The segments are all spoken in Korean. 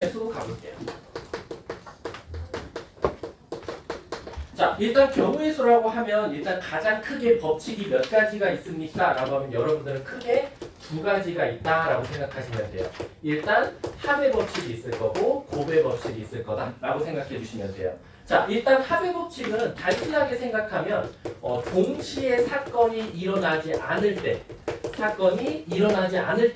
수 가볼게요. 자, 일단 경우의 수라고 하면 일단 가장 크게 법칙이 몇 가지가 있습니까? 라고 하면 여러분들은 크게 두 가지가 있다라고 생각하시면 돼요. 일단 합의 법칙이 있을 거고 곱의 법칙이 있을 거다 라고 생각해 주시면 돼요. 자, 일단 합의 법칙은 단순하게 생각하면 동시에 사건이 일어나지 않을 때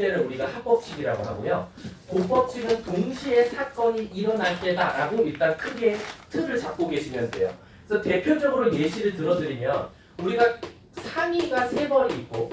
를 우리가 합법칙이라고 하고요. 곱법칙은 동시에 사건이 일어날 때다라고 일단 크게 틀을 잡고 계시면 돼요. 그래서 대표적으로 예시를 들어드리면 우리가 상위가 3벌이 있고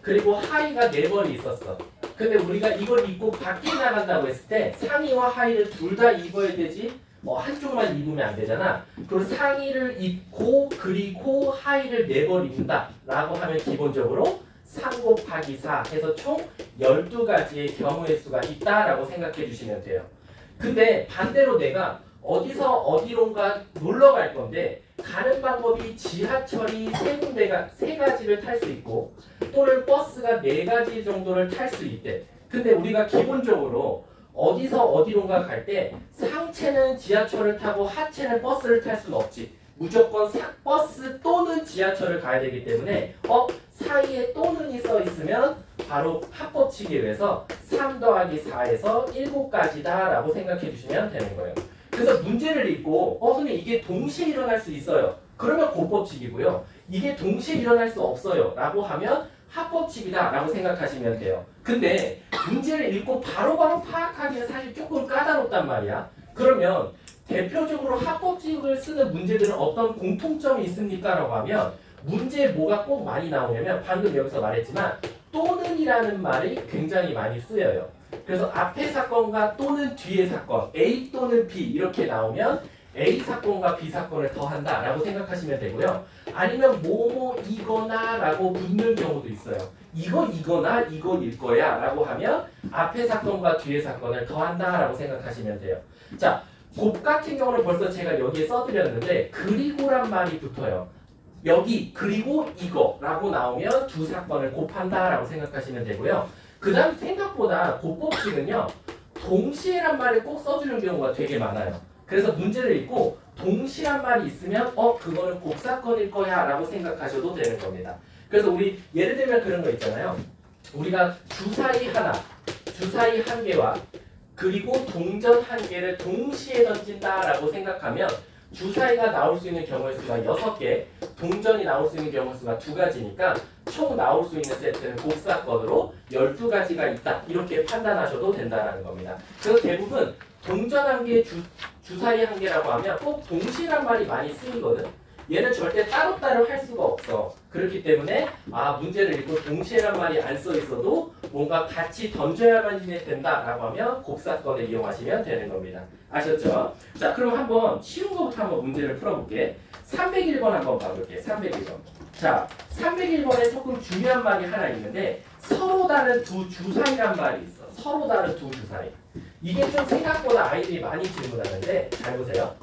그리고 하위가 4벌이 있었어. 근데 우리가 이걸 입고 밖에 나간다고 했을 때 상위와 하위를 둘 다 입어야 되지 한쪽만 입으면 안 되잖아. 그리고 상의를 입고 그리고 하의를 4벌 입는다 라고 하면 기본적으로 3 곱하기 4 해서 총 12가지의 경우의 수가 있다라고 생각해 주시면 돼요. 근데 반대로 내가 어디서 어디론가 놀러 갈 건데 가는 방법이 지하철이 3가지를 탈 수 있고 또는 버스가 4가지 정도를 탈 수 있대. 근데 우리가 기본적으로 어디서 어디론가 갈 때 상체는 지하철을 타고 하체는 버스를 탈 수는 없지. 무조건 버스 또는 지하철을 가야 되기 때문에 사이에 또는이 써 있으면 바로 합법칙에 의해서 3 더하기 4에서 7가지다 라고 생각해 주시면 되는 거예요. 그래서 문제를 읽고 선생님 이게 동시에 일어날 수 있어요. 그러면 곱법칙이고요. 이게 동시에 일어날 수 없어요 라고 하면 합법칙이다 라고 생각하시면 돼요. 근데 문제를 읽고 바로바로 파악하기는 사실 조금 까다롭단 말이야. 그러면 대표적으로 합법칙을 쓰는 문제들은 어떤 공통점이 있습니까? 라고 하면 문제에 뭐가 꼭 많이 나오냐면 방금 여기서 말했지만 또는이라는 말이 굉장히 많이 쓰여요. 그래서 앞에 사건과 또는 뒤의 사건 A 또는 B 이렇게 나오면 A 사건과 B 사건을 더한다 라고 생각하시면 되고요. 아니면 뭐뭐이거나 라고 붙는 경우도 있어요. 이거나 이거일 거야 라고 하면 앞에 사건과 뒤의 사건을 더한다 라고 생각하시면 돼요. 자, 곱 같은 경우는 벌써 제가 여기에 써드렸는데 그리고란 말이 붙어요. 여기 그리고 이거 라고 나오면 두 사건을 곱한다 라고 생각하시면 되고요. 그 다음 생각보다 곱법칙은요. 동시에란 말을 꼭 써주는 경우가 되게 많아요. 그래서 문제를 읽고 동시란 말이 있으면 그거는 곱사건일 거야 라고 생각하셔도 되는 겁니다. 그래서 우리 예를 들면 그런 거 있잖아요. 우리가 주사위 하나, 주사위 1개와 그리고 동전 1개를 동시에 던진다 라고 생각하면 주사위가 나올 수 있는 경우의 수가 6개, 동전이 나올 수 있는 경우의 수가 2가지니까 총 나올 수 있는 세트는 곱사건으로 12가지가 있다. 이렇게 판단하셔도 된다는 겁니다. 그래서 대부분 동전 1개, 주사위 1개라고 하면 꼭 동시란 말이 많이 쓰이거든. 얘는 절대 따로따로 할 수가 없어. 그렇기 때문에 문제를 읽고 동시에란 말이 안 써 있어도 뭔가 같이 던져야만 된다라고 하면 곱사건을 이용하시면 되는 겁니다. 아셨죠? 자, 그럼 한번 쉬운 거부터 한번 문제를 풀어볼게. 301번 한번 봐볼게. 301번. 자, 301번에 조금 중요한 말이 하나 있는데 서로 다른 두 주사위란 말이 있어. 서로 다른 두 주사위. 이게 좀 생각보다 아이들이 많이 질문하는데 잘 보세요.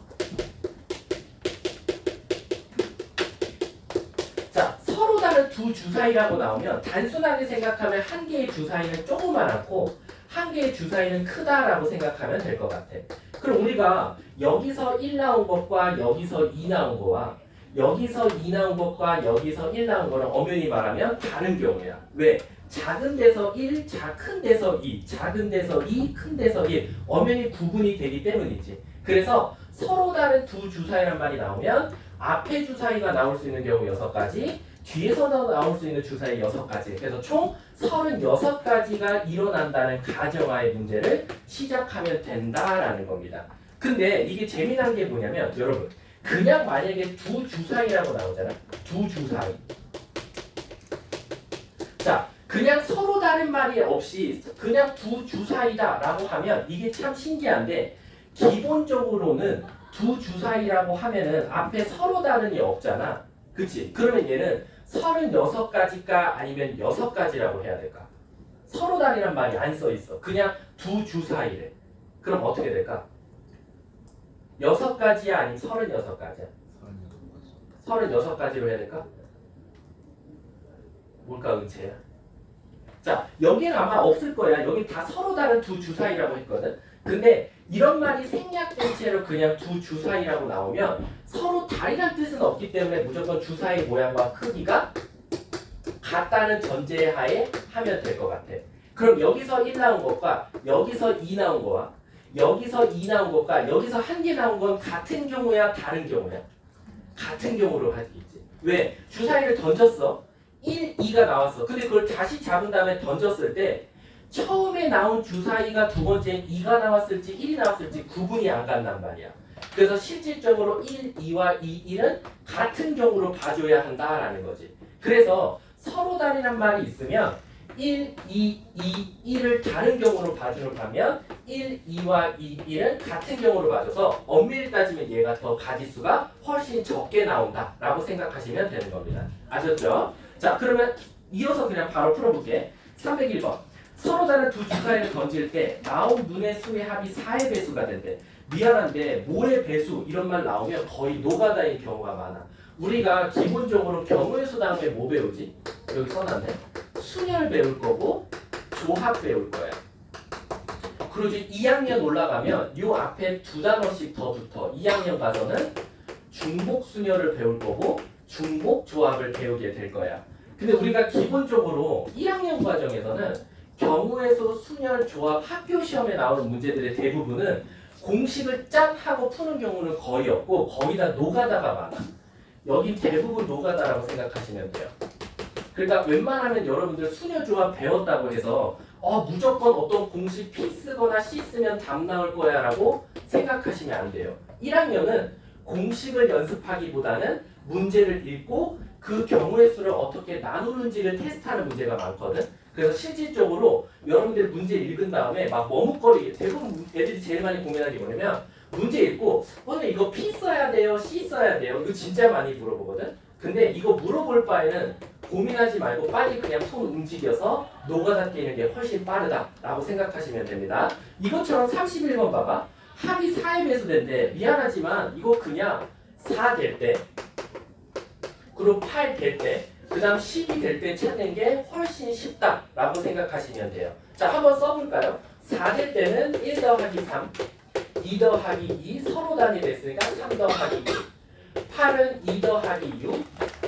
자, 서로 다른 두 주사위라고 나오면 단순하게 생각하면 한 개의 주사위는 조그만하고 한 개의 주사위는 크다라고 생각하면 될 것 같아. 그럼 우리가 여기서 1 나온 것과 여기서 2 나온 거와 여기서 2 나온 것과 여기서 1 나온 거는 엄연히 말하면 다른 경우야. 왜? 작은 데서 1, 큰 데서 2, 작은 데서 2, 큰 데서 1 엄연히 구분이 되기 때문이지. 그래서 서로 다른 두 주사위란 말이 나오면 앞에 주사위가 나올 수 있는 경우 6가지, 뒤에서 나올 수 있는 주사위 6가지. 그래서 총 36가지가 일어난다는 가정하의 문제를 시작하면 된다라는 겁니다. 근데 이게 재미난 게 뭐냐면 여러분 그냥 만약에 두 주사위라고 나오잖아. 두 주사위. 자, 그냥 서로 다른 말이 없이 그냥 두 주사위다 라고 하면 이게 참 신기한데 기본적으로는 두 주사위라고 하면은 앞에 서로 다른이 없잖아. 그치? 그러면 얘는 36가지일까 아니면 6가지라고 해야 될까? 서로 다르란 말이 안 써 있어. 그냥 두 주사위래. 그럼 어떻게 될까? 6가지야 아니면 36가지야? 36가지로 해야 될까? 뭘까 은채야? 자, 여기는 아마 없을 거야. 여기 다 서로 다른 두 주사위라고 했거든. 근데 이런 말이 생략된 채로 그냥 두 주사위라고 나오면 서로 다르다는 뜻은 없기 때문에 무조건 주사위 모양과 크기가 같다는 전제하에 하면 될 것 같아. 그럼 여기서 1 나온 것과 여기서 2 나온 거와 여기서 2 나온 것과 여기서 1개 나온 건 같은 경우야 다른 경우야? 같은 경우로 하겠지. 왜? 주사위를 던졌어. 1, 2가 나왔어. 근데 그걸 다시 잡은 다음에 던졌을 때 처음에 나온 주사위가 두 번째엔 2가 나왔을지 1이 나왔을지 구분이 안 간단 말이야. 그래서 실질적으로 1, 2와 2, 1은 같은 경우로 봐줘야 한다라는 거지. 그래서 서로 다르란 말이 있으면 1, 2, 2, 1을 다른 경우로 봐주는 반면 1, 2와 2, 1은 같은 경우로 봐줘서 엄밀히 따지면 얘가 더 가지수가 훨씬 적게 나온다 라고 생각하시면 되는 겁니다. 아셨죠? 자, 그러면 이어서 그냥 바로 풀어볼게. 301번. 서로 다른 두 주사위를 던질 때 나온 눈의 수의 합이 4의 배수가 된대. 미안한데 뭐의 배수 이런 말 나오면 거의 노가다인 경우가 많아. 우리가 기본적으로 경우의 수 다음에 뭐 배우지? 여기 써놨네. 순열 배울 거고 조합 배울 거야. 그리고 이제 2학년 올라가면 요 앞에 두 단어씩 더 붙어. 2학년 가서는 중복 순열을 배울 거고 중복 조합을 배우게 될 거야. 근데 우리가 기본적으로 1학년 과정에서는 경우의 수, 순열, 조합, 학교 시험에 나오는 문제들의 대부분은 공식을 짠 하고 푸는 경우는 거의 없고 거의 다 노가다가 많아. 여기 대부분 노가다라고 생각하시면 돼요. 그러니까 웬만하면 여러분들 순열 조합 배웠다고 해서 무조건 어떤 공식 P 쓰거나 C 쓰면 답 나올 거야 라고 생각하시면 안 돼요. 1학년은 공식을 연습하기보다는 문제를 읽고 그 경우의 수를 어떻게 나누는지를 테스트하는 문제가 많거든. 그래서 실질적으로 여러분들 문제 읽은 다음에 막 머뭇거리게 대부분 애들이 제일 많이 고민하는 게 뭐냐면 문제 읽고 오늘 이거 P 써야 돼요? C 써야 돼요? 이거 진짜 많이 물어보거든. 근데 이거 물어볼 바에는 고민하지 말고 빨리 그냥 손 움직여서 노가다 깨는 게 훨씬 빠르다라고 생각하시면 됩니다. 이것처럼 31번 봐봐. 합이 4의 배수된데 미안하지만 이거 그냥 4 될 때 그리고 8 될 때 그 다음 10이 될 때 찾는 게 훨씬 쉽다라고 생각하시면 돼요. 자, 한번 써볼까요? 4 될 때는 1 더하기 3, 2 더하기 2 서로 단위 됐으니까 3 더하기 2 8은 2 더하기 6,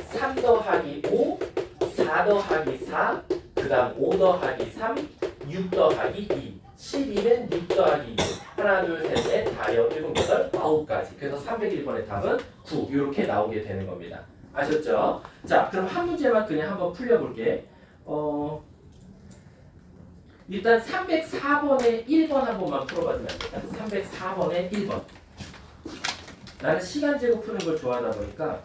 3 더하기 5, 4 더하기 4, 그 다음 5 더하기 3, 6 더하기 2 12는 6 더하기 2 하나, 둘, 셋, 넷, 다, 여, 일곱, 여덟, 9까지. 그래서 301번의 답은 9 이렇게 나오게 되는 겁니다. 아셨죠? 자, 그럼 한 문제만 그냥 한번 풀려볼게. 일단 304번의 1번 한 번만 풀어봐주면 안 될까? 304번의 1번. 나는 시간 재고 푸는 걸 좋아하다 보니까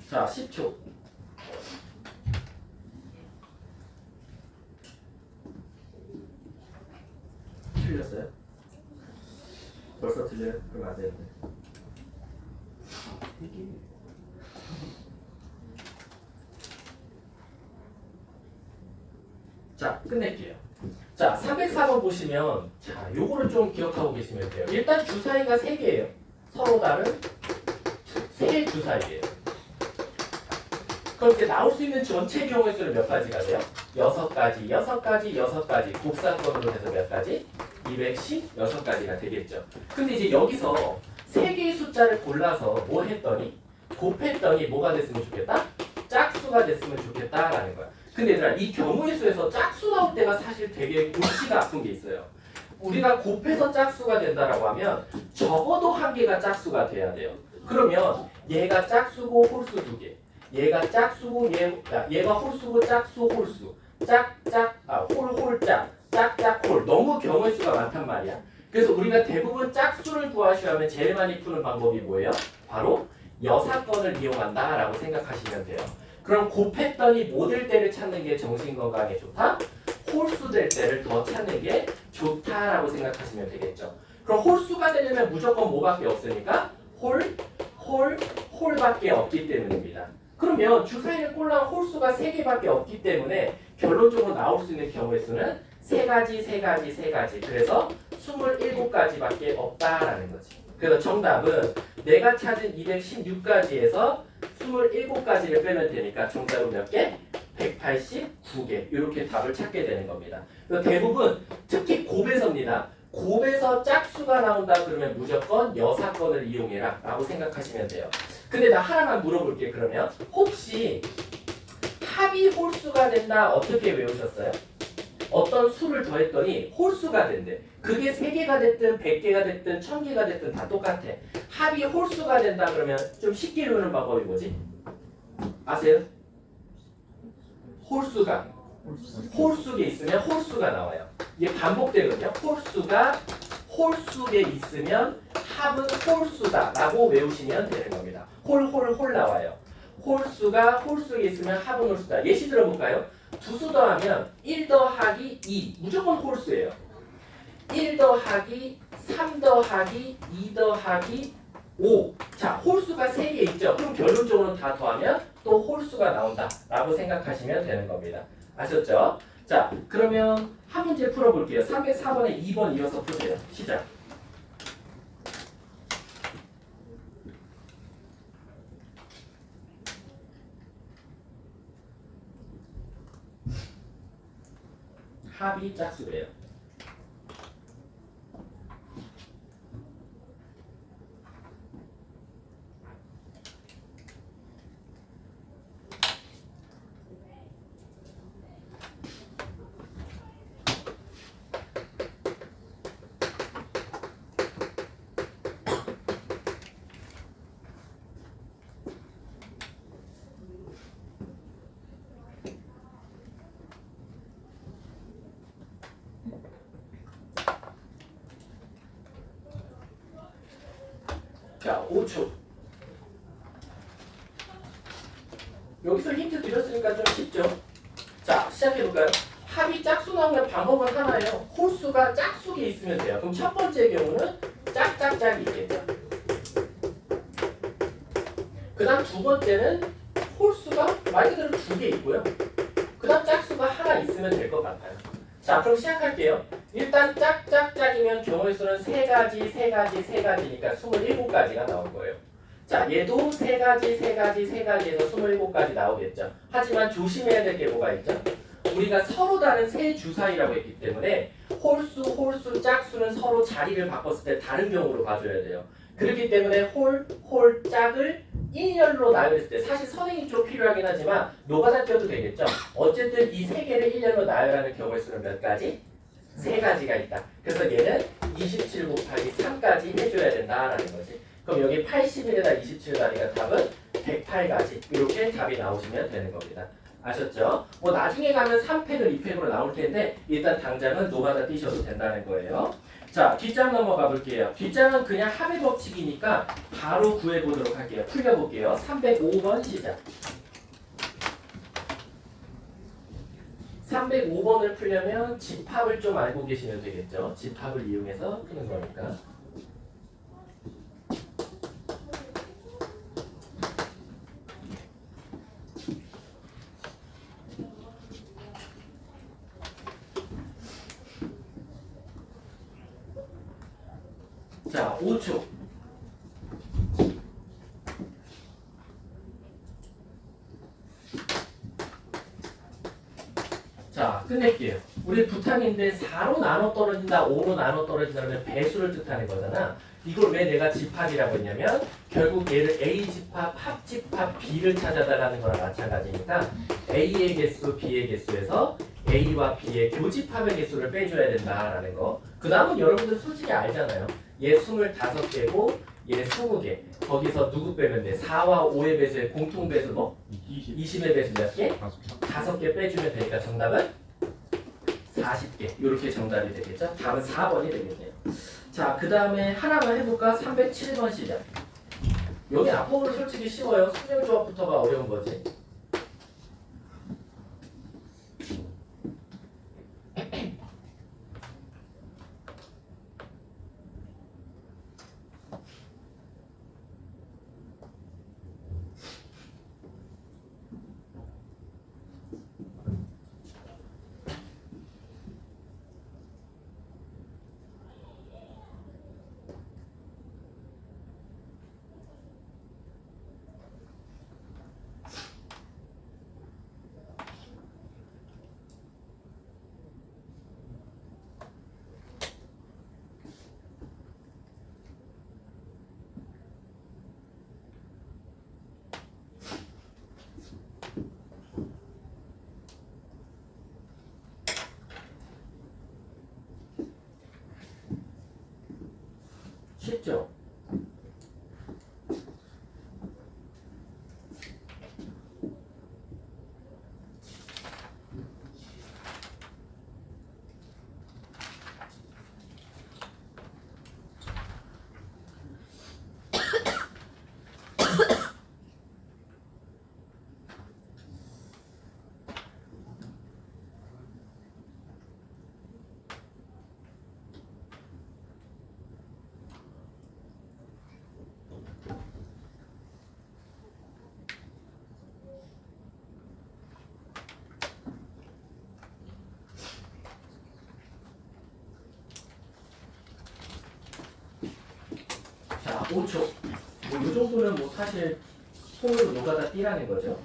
자, 10초. 틀렸어요? 벌써 틀려요? 그러면 안 되는데. 자, 끝낼게요. 자, 304번 보시면 자, 요거를 좀 기억하고 계시면 돼요. 일단 주사위가 3개예요. 서로 다른 3 주사위예요. 그럼 이제 나올 수 있는 전체 경우의 수는 몇 가지가 돼요? 6가지, 6가지, 6가지. 곱셈권으로 해서 몇 가지? 216가지가 되겠죠. 근데 이제 여기서 3개의 숫자를 골라서 뭐 했더니 곱했더니 뭐가 됐으면 좋겠다? 짝수가 됐으면 좋겠다라는 거야. 근데 얘들아, 이 경우의 수에서 짝수 나올 때가 사실 되게 골치가 아픈 게 있어요. 우리가 곱해서 짝수가 된다라고 하면 적어도 한 개가 짝수가 돼야 돼요. 그러면 얘가 짝수고 홀수 2개. 얘가 짝수고 얘가 홀수고 짝수 홀수. 홀짝. 짝짝 홀. 너무 경우의 수가 많단 말이야. 그래서 우리가 대부분 짝수를 구하시려면 제일 많이 푸는 방법이 뭐예요? 바로 여사건을 이용한다라고 생각하시면 돼요. 그럼 곱했더니 뭐 될 때를 찾는 게 정신건강에 좋다? 홀수 될 때를 더 찾는 게 좋다라고 생각하시면 되겠죠. 그럼 홀수가 되려면 무조건 뭐밖에 없으니까 홀밖에 없기 때문입니다. 그러면 주사위를 꼴랑 홀수가 3개밖에 없기 때문에 결론적으로 나올 수 있는 경우의 수는 3가지, 3가지, 3가지. 그래서 27가지밖에 없다라는 거지. 그래서 정답은 내가 찾은 216가지에서 27가지를 빼면 되니까 정답은 몇 개? 189개. 이렇게 답을 찾게 되는 겁니다. 그래서 대부분 특히 곱에서입니다. 곱에서 짝수가 나온다 그러면 무조건 여사건을 이용해라 라고 생각하시면 돼요. 근데 나 하나만 물어볼게. 그러면 혹시 합이 홀수가 된다 어떻게 외우셨어요? 어떤 수를 더했더니 홀수가 된대. 그게 3개가 됐든 100개가 됐든 1000개가 됐든 다 똑같아. 합이 홀수가 된다 그러면 좀 쉽게 외우는 방법이 뭐지? 아세요? 홀수에 있으면 홀수가 나와요. 이게 반복되거든요. 홀수가 홀수에 있으면 합은 홀수다 라고 외우시면 되는 겁니다. 홀 나와요. 홀수가 홀수에 있으면 합은 홀수다. 예시 들어볼까요? 두 수 더하면 1 더하기 2 무조건 홀수예요. 1 더하기 3 더하기 2 더하기 5. 자, 홀수가 3개 있죠. 그럼 결론적으로 다 더하면 또 홀수가 나온다 라고 생각하시면 되는 겁니다. 아셨죠? 자, 그러면 한 문제 풀어볼게요. 304번에 2번 이어서 푸세요. 시작. 합이 짝수래요. 자, 5초. 여기서 힌트 드렸으니까 좀 쉽죠? 자, 시작해볼까요? 합이 짝수 나오는 방법은 하나예요. 홀수가 짝수에 있으면 돼요. 그럼 첫 번째 경우는 짝짝짝이 있겠죠. 그 다음 두 번째는 홀수가 말 그대로 2개 있고요. 그 다음 짝수가 하나 있으면 될 것 같아요. 자, 그럼 시작할게요. 일단 짝짝짝이면 경우의 수는 3가지, 3가지, 3가지니까 27가지가 나올 거예요. 자, 얘도 3가지, 3가지, 3가지에서 27가지 나오겠죠. 하지만 조심해야 될 게 뭐가 있죠? 우리가 서로 다른 세 주사위라고 했기 때문에 홀수, 짝수는 서로 자리를 바꿨을 때 다른 경우로 봐줘야 돼요. 그렇기 때문에 홀, 짝을 일렬로 나열했을 때 사실 선행이 좀 필요하긴 하지만 노가다 껴도 되겠죠. 어쨌든 이 세 개를 일렬로 나열하는 경우의 수는 몇 가지? 3가지가 있다. 그래서 얘는 27 곱하기 3까지 해줘야 된다라는 거지. 그럼 여기 81에다 27가니까 답은 108가지. 이렇게 답이 나오시면 되는 겁니다. 아셨죠? 뭐 나중에 가면 3팩을 2팩으로 나올 텐데 일단 당장은 노가다 띄셔도 된다는 거예요. 자, 뒷장 넘어가 볼게요. 뒷장은 그냥 합의 법칙이니까 바로 구해보도록 할게요. 풀려볼게요. 305번 시작. 305번을 풀려면 집합을 좀 알고 계시면 되겠죠. 집합을 이용해서 푸는 거니까. 자, 5초. 자, 끝낼게요. 우리 부탁인데 4로 나눠 떨어진다, 5로 나눠 떨어진다 면 배수를 뜻하는 거잖아. 이걸 왜 내가 집합이라고 했냐면 결국 얘를 A집합, 합집합, B를 찾아달라는 거랑 마찬가지니까 A의 개수, B의 개수에서 A와 B의 교집합의 개수를 빼줘야 된다라는 거. 그 다음은 여러분들 솔직히 알잖아요. 얘 25개고 얘 20개. 거기서 누구 빼면 돼? 4와 5의 배수의 공통 배수 뭐? 20의 배수 몇 개? 5개 빼주면 되니까 정답은 40개. 이렇게 정답이 되겠죠? 답은 4번이 되겠네요. 자, 그 다음에 하나만 해볼까? 307번 시작. 여기 앞부분 솔직히 쉬워요. 수명조합부터가 어려운 거지. 쉽죠? 자, 5초. 뭐 이 정도는 뭐 사실 손으로 노가다 뛰라는 거죠.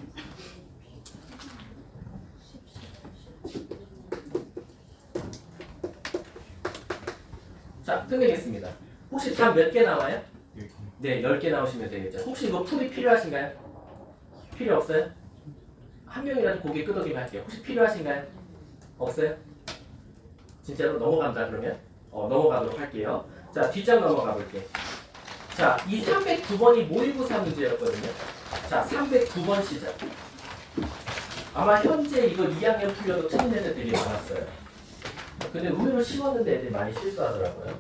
자, 끝내겠습니다. 혹시 답 몇 개 나와요? 네, 10개 나오시면 되겠죠. 혹시 이거 풀이 필요하신가요? 필요 없어요? 한 명이라도 고개 끄덕이면 할게요. 혹시 필요하신가요? 없어요? 진짜로 넘어간다 그러면? 넘어가도록 할게요. 자, 뒷장 넘어가 볼게요. 자, 이 309번이 모의고사 문제였거든요. 자, 309번 시작. 아마 현재 이거 2학년 풀려도 틀린 애들이 많았어요. 근데 의외로 쉬웠는데 애들이 많이 실수하더라고요.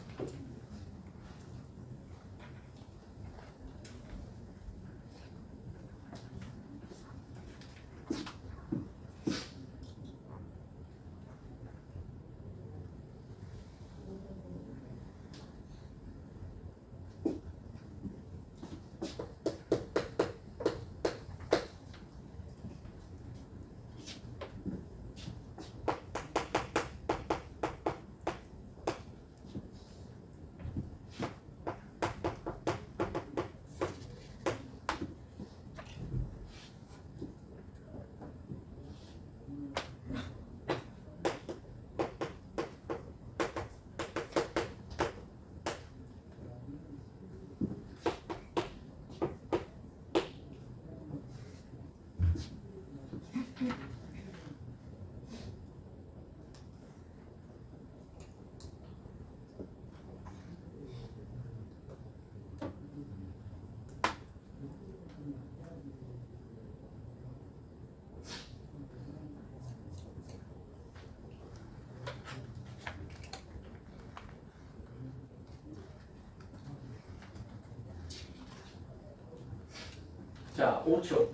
자, 5초.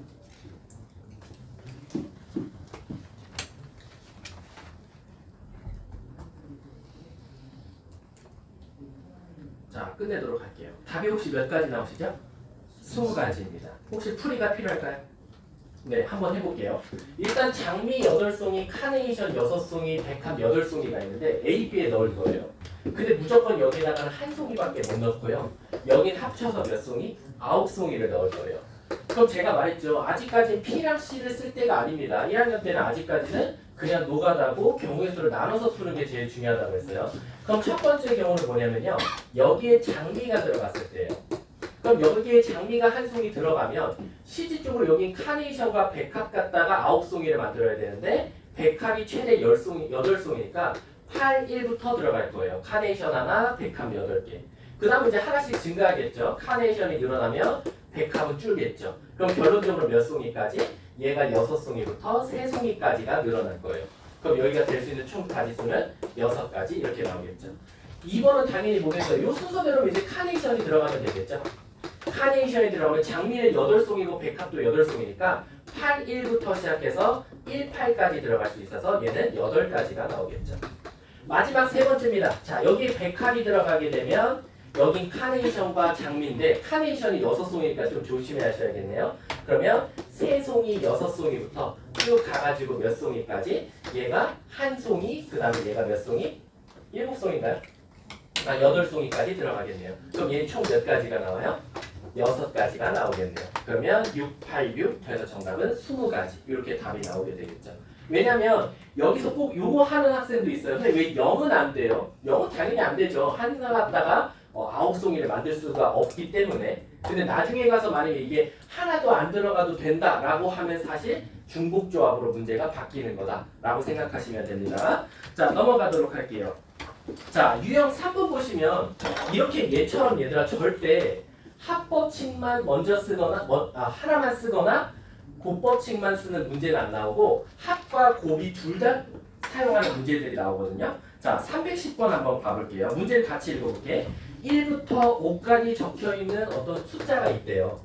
자, 끝내도록 할게요. 답이 혹시 몇 가지 나오시죠? 20가지입니다. 혹시 풀이가 필요할까요? 네, 한번 해볼게요. 일단 장미 8송이, 카네이션 6송이, 백합 8송이가 있는데 A, B에 넣을 거예요. 근데 무조건 여기다가는 한 송이밖에 못 넣고요. 여긴 합쳐서 몇 송이? 9송이를 넣을 거예요. 그럼 제가 말했죠. 아직까지 P랑 C를 쓸 때가 아닙니다. 1학년 때는 아직까지는 그냥 노가다고 경우의 수를 나눠서 푸는 게 제일 중요하다고 했어요. 그럼 첫 번째 경우는 뭐냐면요. 여기에 장미가 들어갔을 때예요. 그럼 여기에 장미가 한 송이 들어가면 CG 쪽으로 여긴 카네이션과 백합 갖다가 9송이를 만들어야 되는데 백합이 최대 8송이니까 8, 1부터 들어갈 거예요. 카네이션 하나, 백합 8개. 그 다음 이제 하나씩 증가하겠죠. 카네이션이 늘어나면 백합은 줄겠죠. 그럼 결론적으로 몇 송이까지? 얘가 6송이부터 3송이까지가 늘어날 거예요. 그럼 여기가 될 수 있는 총 가지수는 6가지 이렇게 나오겠죠. 2번은 당연히 뭐겠어요? 이 순서대로 이제 카네이션이 들어가면 되겠죠. 카네이션이 들어가면 장미는 8송이고 백합도 8송이니까 8, 1부터 시작해서 1, 8까지 들어갈 수 있어서 얘는 8가지가 나오겠죠. 마지막 세 번째입니다. 자, 여기 백합이 들어가게 되면 여긴 카네이션과 장미인데 카네이션이 6송이니까 좀 조심해 하셔야겠네요. 그러면 3송이, 6송이부터 쭉 가가지고 몇 송이까지? 얘가 한 송이, 그 다음에 얘가 몇 송이? 7송인가요? 8송이까지 들어가겠네요. 그럼 얘 총 몇 가지가 나와요? 6가지가 나오겠네요. 그러면 6, 8, 6 해서 정답은 20가지 이렇게 답이 나오게 되겠죠. 왜냐면 여기서 꼭 요거 하는 학생도 있어요. 근데 왜 0은 안 돼요? 0은 당연히 안 되죠. 하나 갖다가 9송이를 만들 수가 없기 때문에. 근데 나중에 가서 만약에 이게 하나도 안 들어가도 된다라고 하면 사실 중복조합으로 문제가 바뀌는 거다라고 생각하시면 됩니다. 자, 넘어가도록 할게요. 자, 유형 3번 보시면 이렇게 얘처럼 얘들아 절대 합법칙만 먼저 쓰거나 하나만 쓰거나 곱법칙만 쓰는 문제는 안 나오고 합과 곱이 둘 다 사용하는 문제들이 나오거든요. 자, 310번 한번 봐볼게요. 문제를 같이 읽어볼게. 1부터 5까지 적혀있는 어떤 숫자가 있대요.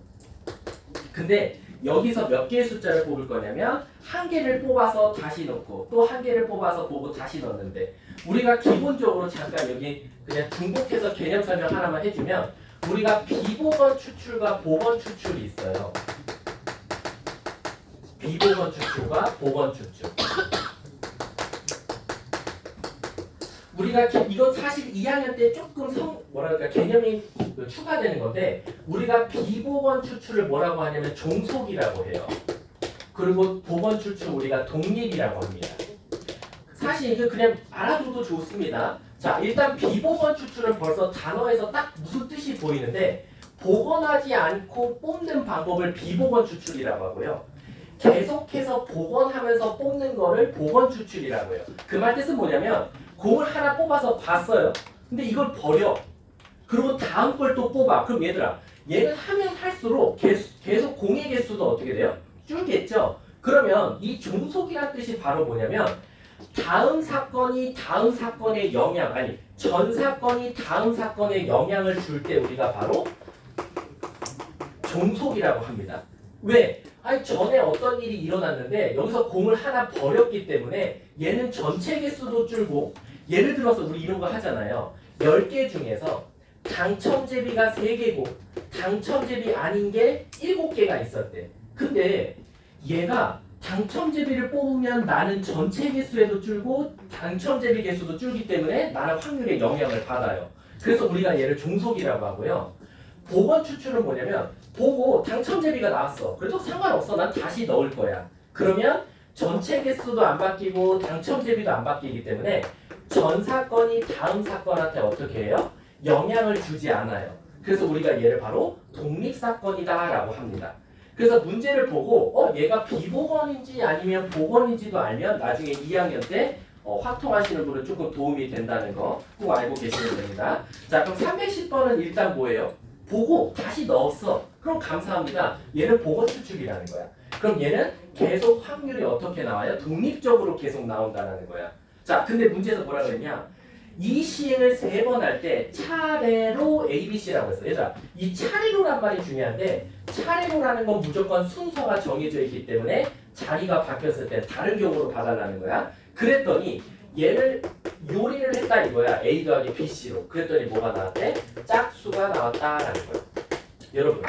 근데 여기서 몇 개의 숫자를 뽑을 거냐면 한 개를 뽑아서 다시 넣고 또 한 개를 뽑아서 보고 다시 넣는데 우리가 기본적으로 잠깐 여기 그냥 중복해서 개념 설명 하나만 해주면 우리가 비보건 추출과 보건 추출이 있어요. 비보건 추출과 보건 추출. 우리가 이건 사실 2학년 때 조금 뭐랄까 개념이 추가되는 건데 우리가 비보건 추출을 뭐라고 하냐면 종속이라고 해요. 그리고 보건 추출 우리가 독립이라고 합니다. 사실 이거 그냥 알아둬도 좋습니다. 자, 일단 비보건 추출은 벌써 단어에서 딱 무슨 뜻이 보이는데 복원하지 않고 뽑는 방법을 비보건 추출이라고 하고요. 계속해서 복원하면서 뽑는 거를 보건 추출이라고 해요. 그 말 뜻은 뭐냐면 공을 하나 뽑아서 봤어요. 근데 이걸 버려. 그리고 다음 걸 또 뽑아. 그럼 얘들아, 얘는 하면 할수록 계속 공의 개수도 어떻게 돼요? 줄겠죠? 그러면 이 종속이라는 뜻이 바로 뭐냐면 다음 사건이 다음 사건에 영향, 아니 전 사건이 다음 사건에 영향을 줄 때 우리가 바로 종속이라고 합니다. 왜? 아니 전에 어떤 일이 일어났는데 여기서 공을 하나 버렸기 때문에 얘는 전체 개수도 줄고 예를 들어서 우리 이런 거 하잖아요. 10개 중에서 당첨제비가 3개고 당첨제비 아닌 게 7개가 있었대. 근데 얘가 당첨제비를 뽑으면 나는 전체 개수에도 줄고 당첨제비 개수도 줄기 때문에 나는 확률에 영향을 받아요. 그래서 우리가 얘를 종속이라고 하고요. 보건 추출은 뭐냐면 보고 당첨제비가 나왔어. 그래도 상관없어. 난 다시 넣을 거야. 그러면 전체 개수도 안 바뀌고 당첨제비도 안 바뀌기 때문에 전 사건이 다음 사건한테 어떻게 해요? 영향을 주지 않아요. 그래서 우리가 얘를 바로 독립사건이다 라고 합니다. 그래서 문제를 보고 얘가 비보건인지 아니면 보건인지도 알면 나중에 2학년 때 확통하시는 분은 조금 도움이 된다는 거 꼭 알고 계시면 됩니다. 자, 그럼 310번은 일단 뭐예요? 보고 다시 넣었어. 그럼 감사합니다. 얘는 보건 추출이라는 거야. 그럼 얘는 계속 확률이 어떻게 나와요? 독립적으로 계속 나온다는 거야. 자, 근데 문제에서 뭐라 그랬냐? 이 시행을 3번 할 때 차례로 ABC라고 했어. 얘들아, 이 차례로란 말이 중요한데 차례로라는 건 무조건 순서가 정해져 있기 때문에 자리가 바뀌었을 때 다른 경우로 봐달라는 거야. 그랬더니 얘를 요리를 했다 이거야. A 더하기 BC로. 그랬더니 뭐가 나왔대? 짝수가 나왔다라는 거야. 여러분,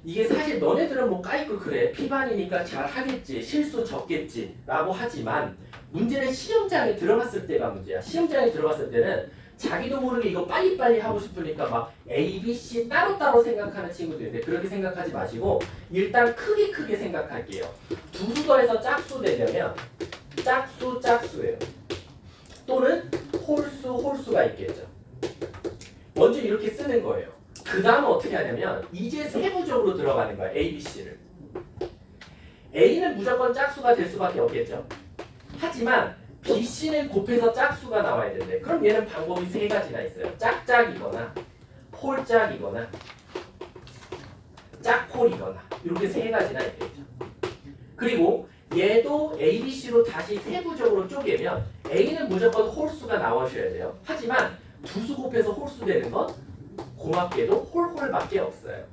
이게 사실 너네들은 뭐 까이고 그래. 피반이니까 잘 하겠지. 실수 적겠지. 라고 하지만 문제는 시험장에 들어갔을 때가 문제야. 시험장에 들어갔을 때는 자기도 모르게 이거 빨리빨리 하고 싶으니까 막 A, B, C 따로따로 생각하는 친구들인데 그렇게 생각하지 마시고 일단 크게 생각할게요. 두 수 더해서 짝수 되려면 짝수예요. 또는 홀수가 있겠죠. 먼저 이렇게 쓰는 거예요. 그 다음 어떻게 하냐면 이제 세부적으로 들어가는 거야. A, B, C를. A는 무조건 짝수가 될 수밖에 없겠죠. 하지만 BC는 곱해서 짝수가 나와야 되는데 그럼 얘는 방법이 3가지나 있어요. 짝짝이거나 홀짝이거나 짝홀이거나 이렇게 3가지나 있겠죠. 그리고 얘도 A, B, C로 다시 세부적으로 쪼개면 A는 무조건 홀수가 나오셔야 돼요. 하지만 두 수 곱해서 홀수 되는 건 고맙게도 홀밖에 없어요.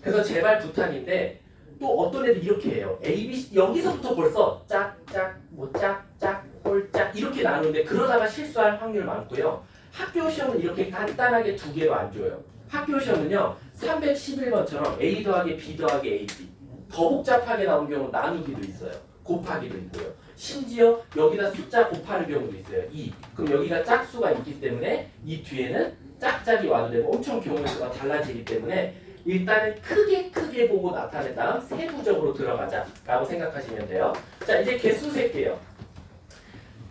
그래서 제발 부탁인데 또 어떤 애들 이렇게 해요. A, B, C 여기서부터 벌써 짝짝 뭐 짝짝 홀짝 이렇게 나누는데 그러다가 실수할 확률 많고요. 학교 시험은 이렇게 간단하게 2개로 안 줘요. 학교 시험은요 311번처럼 A 더하기 B 더하기 AB 더 복잡하게 나온 경우 나누기도 있어요. 곱하기도 있고요. 심지어 여기다 숫자 곱하는 경우도 있어요. 2. 그럼 여기가 짝수가 있기 때문에 이 뒤에는 짝짝이 와도 되고 엄청 경우의 수가 달라지기 때문에 일단은 크게 보고 나타낸 다음 세부적으로 들어가자 라고 생각하시면 돼요. 자, 이제 개수 셀게요.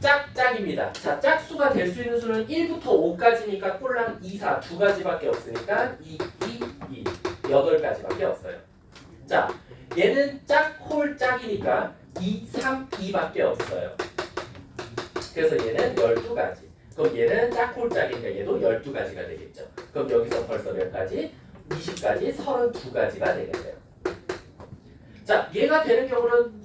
짝짝입니다. 자, 짝수가 될 수 있는 수는 1부터 5까지니까 꼴랑 2, 4 2가지밖에 없으니까 2, 8가지밖에 없어요. 자, 얘는 짝홀 짝이니까 2, 3, 2밖에 없어요. 그래서 얘는 12가지. 그럼 얘는 짝꼴짝이니까 얘도 12가지가 되겠죠. 그럼 여기서 벌써 몇 가지? 20가지, 32가지가 되겠네요. 자, 얘가 되는 경우는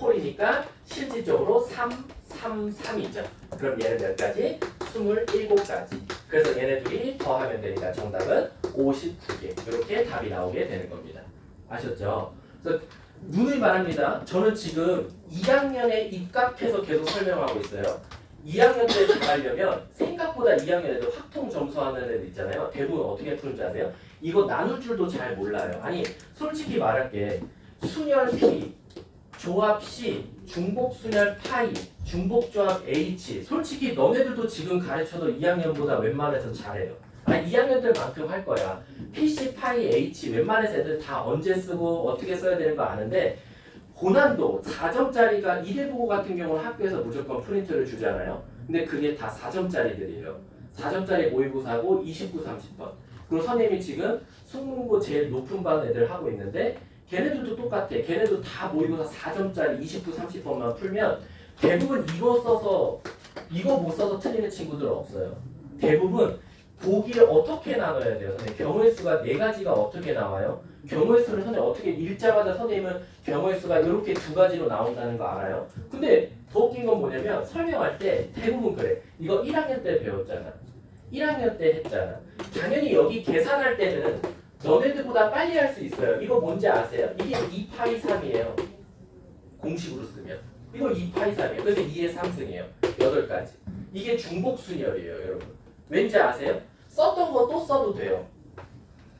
홀이니까 실질적으로 3, 3, 3이죠. 그럼 얘는 몇 가지? 27가지. 그래서 얘네들이 더하면 되니까 정답은 59개. 이렇게 답이 나오게 되는 겁니다. 아셨죠? 그래서 누누이 말합니다. 저는 지금 2학년에 입각해서 계속 설명하고 있어요. 2학년 때 잘하려면 생각보다 2학년 애들 확통 점수하는 애들 있잖아요. 대부분 어떻게 푸는 줄 아세요? 이거 나눌 줄도 잘 몰라요. 아니 솔직히 말할게. 순열 P, 조합 C, 중복 순열 파이, 중복 조합 H. 솔직히 너네들도 지금 가르쳐도 2학년보다 웬만해서 잘해요. 아니 2학년들만큼 할 거야. PC, 파이, H 웬만해서 애들 다 언제 쓰고 어떻게 써야 되는 거 아는데 고난도 4점짜리가 1일보고 같은 경우는 학교에서 무조건 프린트를 주잖아요. 근데 그게 다 4점짜리들이에요. 4점짜리 모의고사고 29, 30번. 그리고 선생님이 지금 숙문고 제일 높은 반 애들 하고 있는데 걔네들도 똑같아. 걔네도 다 모의고사 4점짜리 29, 30번만 풀면 대부분 이거 못 써서 틀리는 친구들은 없어요. 대부분 보기를 어떻게 나눠야 돼요? 선생님 경우의 수가 4가지가 어떻게 나와요? 경우의 수를 선생님 어떻게 읽자마자 선생님은 경우의 수가 이렇게 2가지로 나온다는 거 알아요? 근데 더 웃긴 건 뭐냐면 설명할 때 대부분 그래. 이거 1학년 때 배웠잖아. 1학년 때 했잖아. 당연히 여기 계산할 때는 너네들보다 빨리 할 수 있어요. 이거 뭔지 아세요? 이게 2파이 3이에요. 공식으로 쓰면. 이거 2파이 3이에요. 그래서 2의 3승이에요. 8가지. 이게 중복순열이에요, 여러분. 왠지 아세요? 썼던 거 또 써도 돼요.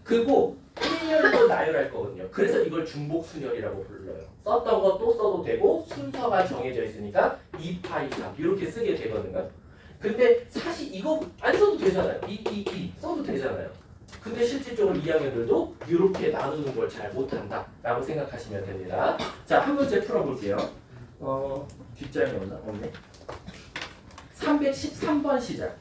그리고 필열도 나열할 거거든요. 그래서 이걸 중복순열이라고 불러요. 썼던 거 또 써도 되고 순서가 정해져 있으니까 2파이 3 이렇게 쓰게 되거든요. 근데 사실 이거 안 써도 되잖아요. 이 써도 되잖아요. 근데 실질적으로 2학년들도 이렇게 나누는 걸 잘 못한다 라고 생각하시면 됩니다. 자, 한 문제 풀어볼게요. 뒷장이 없나? 없네. 313번 시작.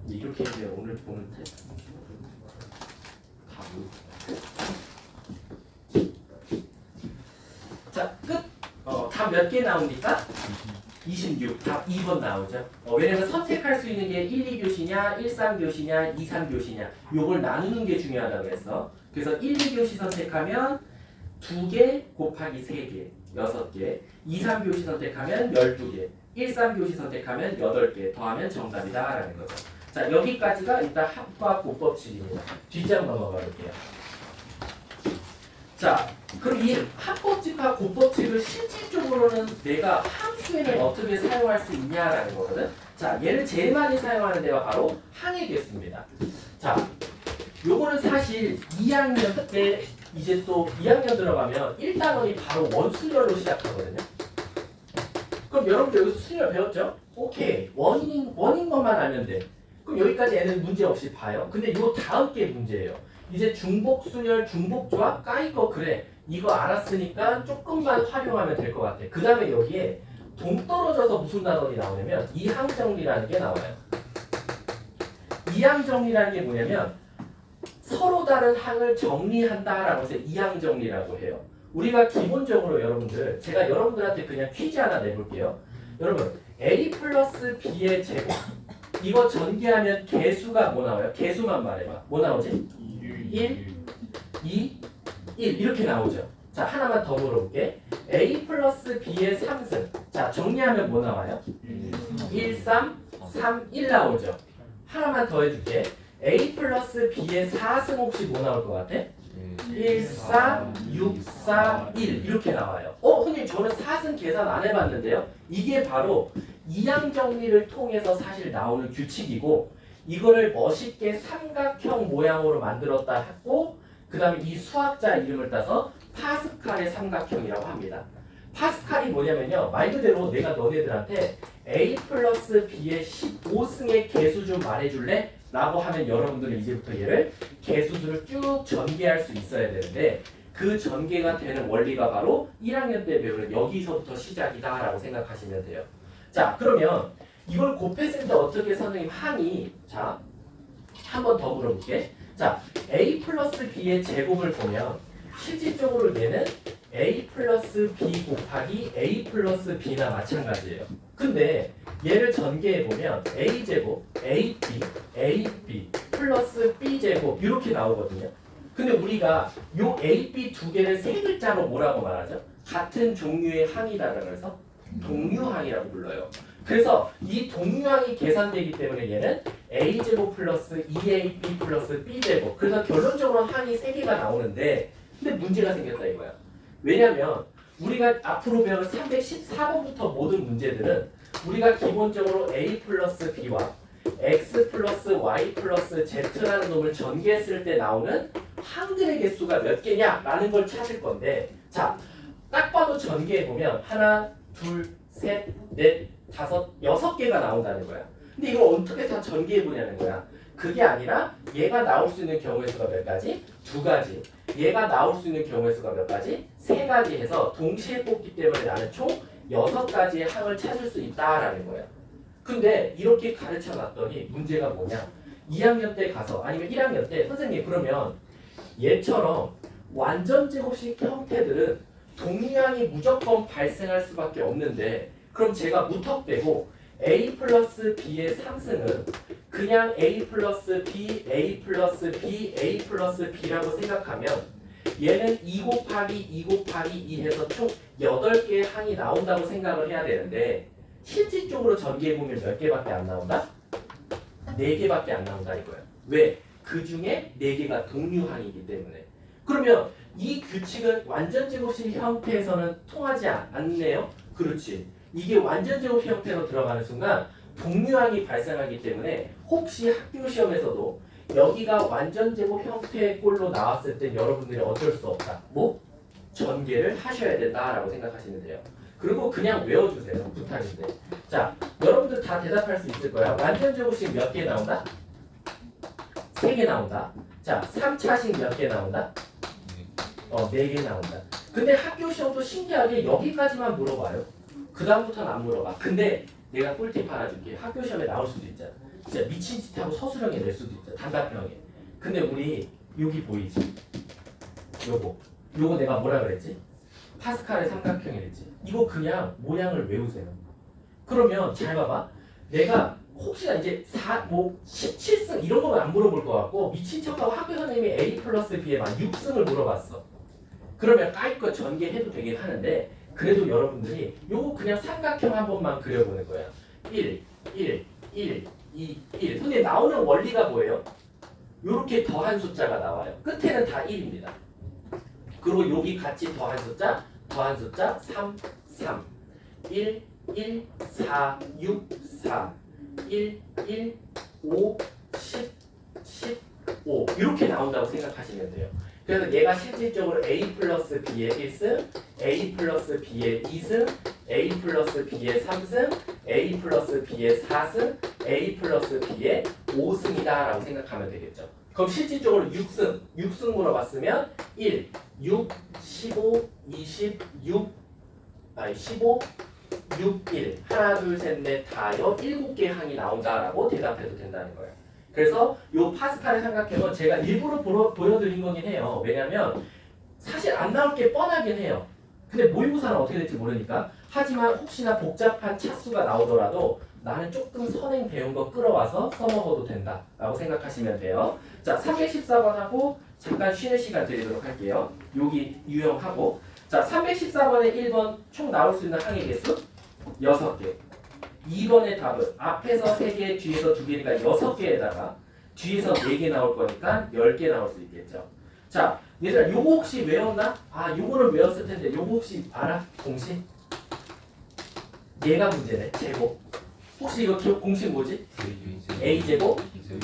이렇게 이제 오늘 보는 테스트. 자, 끝. 답 몇 개 나옵니까? 26. 답 2번 나오죠. 왜냐면 선택할 수 있는 게 1, 2교시냐, 1, 3교시냐, 2, 3교시냐. 요걸 나누는 게 중요하다고 했어. 그래서 1, 2교시 선택하면 2개 곱하기 3개, 6개. 2, 3교시 선택하면 12개. 1, 3교시 선택하면 8개. 더하면 정답이다 라는 거죠. 자, 여기까지가 일단 합과 곱법칙입니다. 뒷장 넘어가 볼게요. 자, 그럼 이 합법칙과 곱법칙을 실질적으로는 내가 함수에는 어떻게 사용할 수 있냐라는 거거든. 자, 얘를 제일 많이 사용하는 데가 바로 항이겠습니다. 자, 요거는 사실 2학년 때 이제 또 2학년 들어가면 1단원이 바로 원순열로 시작하거든요. 그럼 여러분들 여기서 순열 배웠죠? 오케이. 원인 것만 알면 돼. 그럼 여기까지 애는 문제 없이 봐요. 근데 요 다음 게 문제예요. 이제 중복순열, 중복조합, 까이거 그래. 이거 알았으니까 조금만 활용하면 될 것 같아. 그 다음에 여기에 동떨어져서 무슨 단원이 나오냐면 이항정리라는 게 나와요. 이항정리라는 게 뭐냐면 서로 다른 항을 정리한다라고 해서 이항정리라고 해요. 우리가 기본적으로 여러분들, 제가 여러분들한테 그냥 퀴즈 하나 내볼게요. 여러분, A 플러스 B의 제곱 이거 전개하면 개수가 뭐 나와요? 개수만 말해봐. 뭐 나오지? 1, 2, 1 이렇게 나오죠. 자, 하나만 더 물어볼게. A 플러스 B의 3승. 자, 정리하면 뭐 나와요? 1, 3, 3, 1 나오죠. 하나만 더 해줄게. A 플러스 B의 4승 혹시 뭐 나올 것 같아? 1, 4, 6, 4, 1 이렇게 나와요. 선생님 저는 4승 계산 안 해봤는데요. 이게 바로 이항 정리를 통해서 사실 나오는 규칙이고 이거를 멋있게 삼각형 모양으로 만들었다 하고 그 다음에 이 수학자 이름을 따서 파스칼의 삼각형이라고 합니다. 파스칼이 뭐냐면요. 말 그대로 내가 너네들한테 A 플러스 B의 15승의 개수 좀 말해줄래? 라고 하면 여러분들은 이제부터 얘를 개수들을 쭉 전개할 수 있어야 되는데 그 전개가 되는 원리가 바로 1학년 때 배우는 여기서부터 시작이다 라고 생각하시면 돼요. 자, 그러면 이걸 곱했을 때 어떻게 선생님 항이 자, 한 번 더 물어볼게. 자, A 플러스 B의 제곱을 보면 실질적으로 얘는 A 플러스 B 곱하기 A 플러스 B나 마찬가지예요. 근데 얘를 전개해보면 A제곱, AB, AB 플러스 B제곱 이렇게 나오거든요. 근데 우리가 요 A, B 두 개를 세 글자로 뭐라고 말하죠? 같은 종류의 항이다 그래서 동류항이라고 불러요. 그래서 이 동류항이 계산되기 때문에 얘는 A제곱 플러스 2AB 플러스 B제곱 그래서 결론적으로 항이 세 개가 나오는데 근데 문제가 생겼다 이거야. 왜냐면 우리가 앞으로 배울 314번부터 모든 문제들은 우리가 기본적으로 A 플러스 B와 X 플러스 Y 플러스 Z라는 놈을 전개했을 때 나오는 항들의 개수가 몇 개냐라는 걸 찾을 건데 자, 딱 봐도 전개해보면 하나, 둘, 셋, 넷, 다섯, 6개가 나온다는 거야. 근데 이걸 어떻게 다 전개해보냐는 거야. 그게 아니라 얘가 나올 수 있는 경우의 수가 몇 가지? 2가지. 얘가 나올 수 있는 경우의 수가 몇 가지? 3가지 해서 동시에 뽑기 때문에 나는 총 6가지의 항을 찾을 수 있다라는 거야. 근데 이렇게 가르쳐 놨더니 문제가 뭐냐? 2학년 때 가서 아니면 1학년 때 선생님 그러면 얘처럼 완전제곱식 형태들은 동류항이 무조건 발생할 수밖에 없는데 그럼 제가 무턱대고 A 플러스 B의 3승은 그냥 A 플러스 B, A 플러스 B, A 플러스 B라고 생각하면 얘는 2 곱하기 2 곱하기 2 해서 총 8개의 항이 나온다고 생각을 해야 되는데 실질적으로 전개해보면 몇 개밖에 안 나온다? 4개밖에 안 나온다 이거야. 왜? 그 중에 4개가 동류항이기 때문에. 그러면 이 규칙은 완전제곱식 형태에서는 통하지 않네요? 그렇지. 이게 완전제곱 형태로 들어가는 순간 동류항이 발생하기 때문에 혹시 학교 시험에서도 여기가 완전제곱 형태의 꼴로 나왔을 때 여러분들이 어쩔 수 없다. 뭐? 전개를 하셔야 된다라고 생각하시면 돼요. 그리고 그냥 외워주세요. 부탁인데. 자, 여러분들 다 대답할 수 있을 거야. 완전제곱식 몇 개 나온다? 3개 나온다. 자, 3차식 몇 개 나온다? 4개 나온다. 근데 학교 시험도 신기하게 여기까지만 물어봐요. 그 다음부터는 안 물어봐. 근데 내가 꿀팁 하나 줄게. 학교 시험에 나올 수도 있잖아. 진짜 미친 짓 하고 서술형에 낼 수도 있잖아. 단답형에. 근데 우리 여기 보이지? 요거 내가 뭐라 그랬지? 파스칼의 삼각형이랬지. 이거 그냥 모양을 외우세요. 그러면 잘 봐봐. 내가 혹시나 이제 17승 이런 거는 안 물어볼 것 같고 미친 척하고 학교 선생님이 A 플러스 B에만 6승을 물어봤어. 그러면 까이껏 전개해도 되긴 하는데 그래도 여러분들이 요거 그냥 삼각형 한 번만 그려보는 거야. 1, 1, 1, 2, 1. 근데 나오는 원리가 뭐예요? 요렇게 더한 숫자가 나와요. 끝에는 다 1입니다. 그리고 여기 같이 더한 숫자 3, 3. 1, 1, 4, 6, 4. 1, 1, 5, 10, 15. 이렇게 나온다고 생각하시면 돼요. 그래서 얘가 실질적으로 A 플러스 B의 1승, A 플러스 B의 2승, A 플러스 B의 3승, A 플러스 B의 4승, A 플러스 B의 5승이다 라고 생각하면 되겠죠. 그럼 실질적으로 6승 물어봤으면 1, 6, 15, 20, 15, 6, 1 하나, 둘, 셋, 넷, 다여 7개의 항이 나온다라고 대답해도 된다는 거예요. 그래서 요 파스칼의 삼각형은 제가 일부러 보여드린 거긴 해요. 왜냐면 사실 안 나올 게 뻔하긴 해요. 근데 모의고사는 어떻게 될지 모르니까. 하지만 혹시나 복잡한 차수가 나오더라도 나는 조금 선행 배운 거 끌어와서 써먹어도 된다 라고 생각하시면 돼요. 자, 314번하고 잠깐 쉬는 시간 드리도록 할게요. 여기 유형하고. 자, 314번에 1번 총 나올 수 있는 항의 개수 6개. 2번의 답은 앞에서 3개, 뒤에서 2개니까 6개에다가 뒤에서 4개 나올 거니까 10개 나올 수 있겠죠. 자, 얘들아 요거 혹시 외웠나? 아, 요거는 외웠을 텐데 요거 혹시 알아? 공식? 얘가 문제네. 제곱. 혹시 이거 공식 뭐지? A제곱,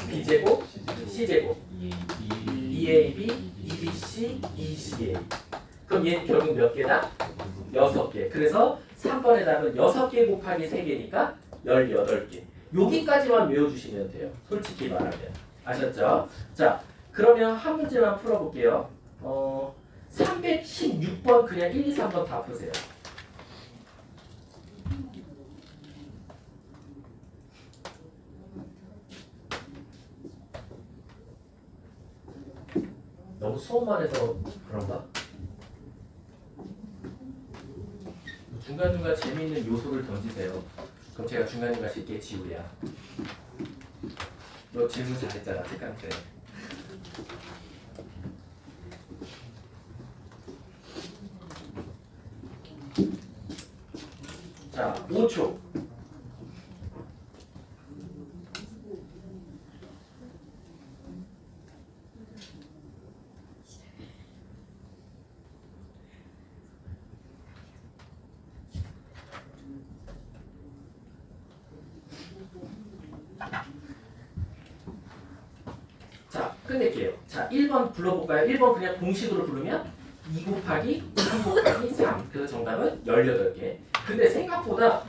B제곱, C제곱. 2 EAB, EBC, ECA. 그럼 얘는 결국 몇 개다? 6개. 그래서 3번의 답은 6개 곱하기 3개니까 18개. 여기까지만 외워주시면 돼요. 솔직히 말하면. 아셨죠? 자, 그러면 한 문제만 풀어볼게요. 316번 그냥 1, 2, 3번 다 푸세요. 너무 수업만 해서 그런가? 중간중간 재미있는 요소를 던지세요. 그럼 제가 중간중간 쉽게 지우야. 너 질문 잘했잖아, 특강 때. 자, 5초. 자, 끝낼게요. 자, 1번 불러볼까요? 1번 그냥 공식으로 부르면 2 곱하기 3 곱하기 3. 그래서 정답은 18개. 근데 생각보다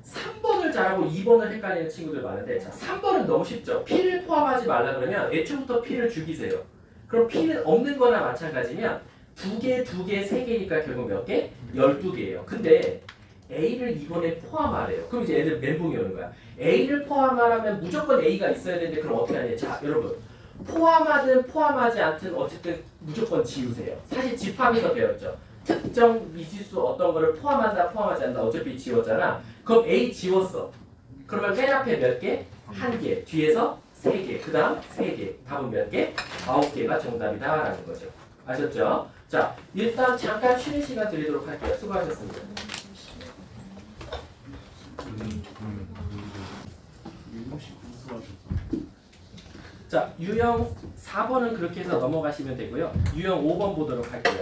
3번을 잘하고 2번을 헷갈리는 친구들 많은데, 자, 3번은 너무 쉽죠. P를 포함하지 말라 그러면 애초부터 P를 죽이세요. 그럼 P는 없는 거나 마찬가지면 2개, 2개, 3개니까 결국 몇 개? 12개예요. 근데 A를 이번에 포함하래요. 그럼 이제 애들 멘붕이 오는 거야. A를 포함하려면 무조건 A가 있어야 되는데 그럼 어떻게 하냐. 자, 여러분. 포함하든 포함하지 않든 어쨌든 무조건 지우세요. 사실 집합에서 배웠죠. 특정 미지수 어떤 거를 포함한다 포함하지 않는다 어차피 지웠잖아. 그럼 A 지웠어. 그러면 맨 앞에 몇 개? 1개. 뒤에서 3개. 그 다음 3개. 답은 몇 개? 9개가 정답이다 라는 거죠. 아셨죠? 자, 일단 잠깐 쉬는 시간 드리도록 할게요. 수고하셨습니다. 자, 유형 4번은 그렇게 해서 넘어가시면 되고요. 유형 5번 보도록 할게요.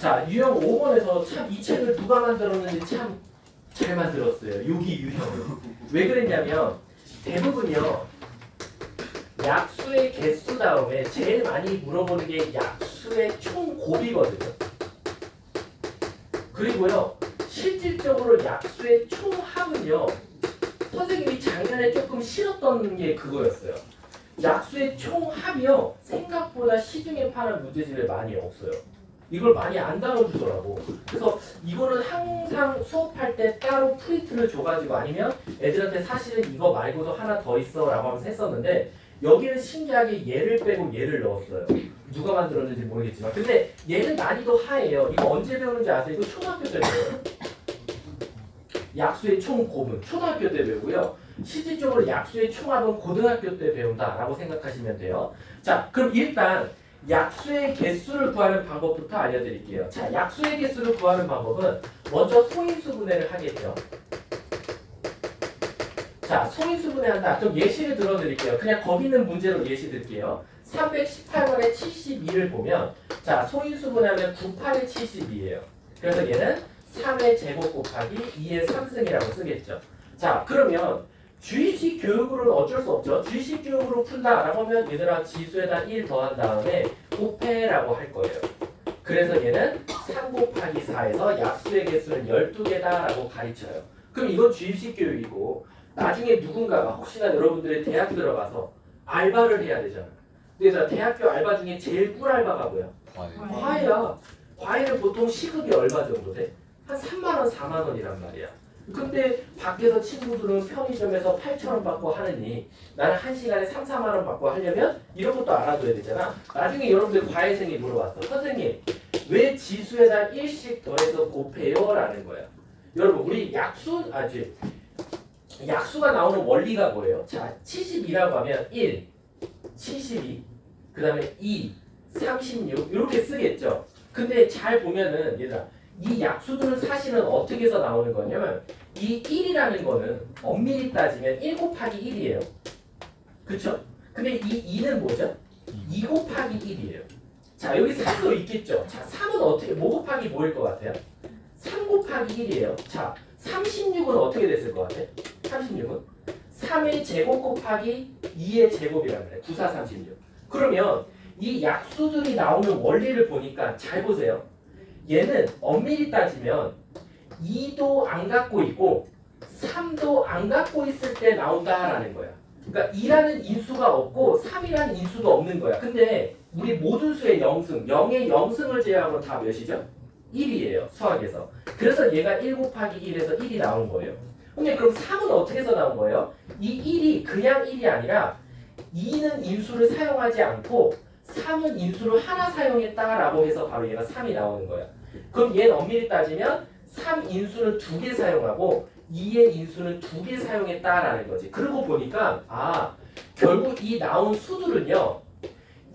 자, 유형 5번에서 참 이 책을 누가 만들었는지 참 잘 만들었어요. 여기 유형을. 왜 그랬냐면 대부분요. 약수의 개수 다음에 제일 많이 물어보는 게 약수의 총 곱이거든요. 그리고요. 실질적으로 약수의 총합은요. 선생님이 작년에 조금 싫었던 게 그거였어요. 약수의 총합이요. 생각보다 시중에 파는 문제집에 많이 없어요. 이걸 많이 안 다뤄주더라고. 그래서 이거는 항상 수업할 때 따로 프린트를 줘가지고 아니면 애들한테 사실은 이거 말고도 하나 더 있어 라고 하면서 했었는데 여기는 신기하게 얘를 빼고 얘를 넣었어요. 누가 만들었는지 모르겠지만 근데 얘는 난이도 하예요. 이거 언제 배우는지 아세요? 이거 초등학교 때 배워요. 약수의 총곱은 초등학교 때 배우고요. 실질적으로 약수의 총합은 고등학교 때 배운다라고 생각하시면 돼요. 자, 그럼 일단 약수의 개수를 구하는 방법부터 알려드릴게요. 자, 약수의 개수를 구하는 방법은 먼저 소인수 분해를 하겠죠. 자, 소인수 분해한다. 좀 예시를 들어드릴게요. 그냥 거기 있는 문제로 예시 들게요. 318번에 72를 보면 자, 소인수 분해하면 98에 72예요. 그래서 얘는 3의 제곱 곱하기 2의 3승이라고 쓰겠죠. 자, 그러면 주입식 교육으로는 어쩔 수 없죠. 주입식 교육으로 푼다라고 하면 얘들아 지수에다 1 더한 다음에 곱해라고 할 거예요. 그래서 얘는 3 곱하기 4에서 약수의 개수는 12개다라고 가르쳐요. 그럼 이건 주입식 교육이고 나중에 누군가가 혹시나 여러분들의 대학 들어가서 알바를 해야 되잖아. 근데 대학교 알바 중에 제일 꿀 알바가 뭐야? 과외야. 과외는 보통 시급이 얼마 정도 돼? 한 3만원, 4만원이란 말이야. 근데 밖에서 친구들은 편의점에서 8,000원 받고 하느니 나는 1시간에 3, 4만원 받고 하려면 이런 것도 알아둬야 되잖아. 나중에 여러분들 과외생이 물어봤어. 선생님 왜 지수에다 1씩 더해서 곱해요? 라는 거야. 여러분 우리 약수가 나오는 원리가 뭐예요? 자, 72라고 하면 1, 72, 그 다음에 2, 36 이렇게 쓰겠죠. 근데 잘 보면은 얘들아 이 약수들은 사실은 어떻게 해서 나오는 거냐면 이 1이라는 거는 엄밀히 따지면 1 곱하기 1이에요. 그쵸? 근데 이 2는 뭐죠? 2 곱하기 1이에요. 자, 여기 3도 있겠죠? 자, 3은 어떻게, 뭐 곱하기 뭐일 것 같아요? 3 곱하기 1이에요. 자, 36은 어떻게 됐을 것 같아요? 36은? 3의 제곱 곱하기 2의 제곱이란 말이에요. 9, 4, 36. 그러면 이 약수들이 나오는 원리를 보니까 잘 보세요. 얘는 엄밀히 따지면 2도 안 갖고 있고 3도 안 갖고 있을 때 나온다라는 거야. 그러니까 2라는 인수가 없고 3이라는 인수도 없는 거야. 근데 우리 모든 수의 영승, 0의 영승을 제외하고 다 몇이죠? 1이에요. 수학에서. 그래서 얘가 1 곱하기 1에서 1이 나온 거예요. 근데 그럼 3은 어떻게 해서 나온 거예요? 이 1이 그냥 1이 아니라 2는 인수를 사용하지 않고 3은 인수를 하나 사용했다라고 해서 바로 얘가 3이 나오는 거야. 그럼 얘는 엄밀히 따지면 3인수는 2개 사용하고 2의 인수는 2개 사용했다라는 거지. 그러고 보니까 결국 이 나온 수들은요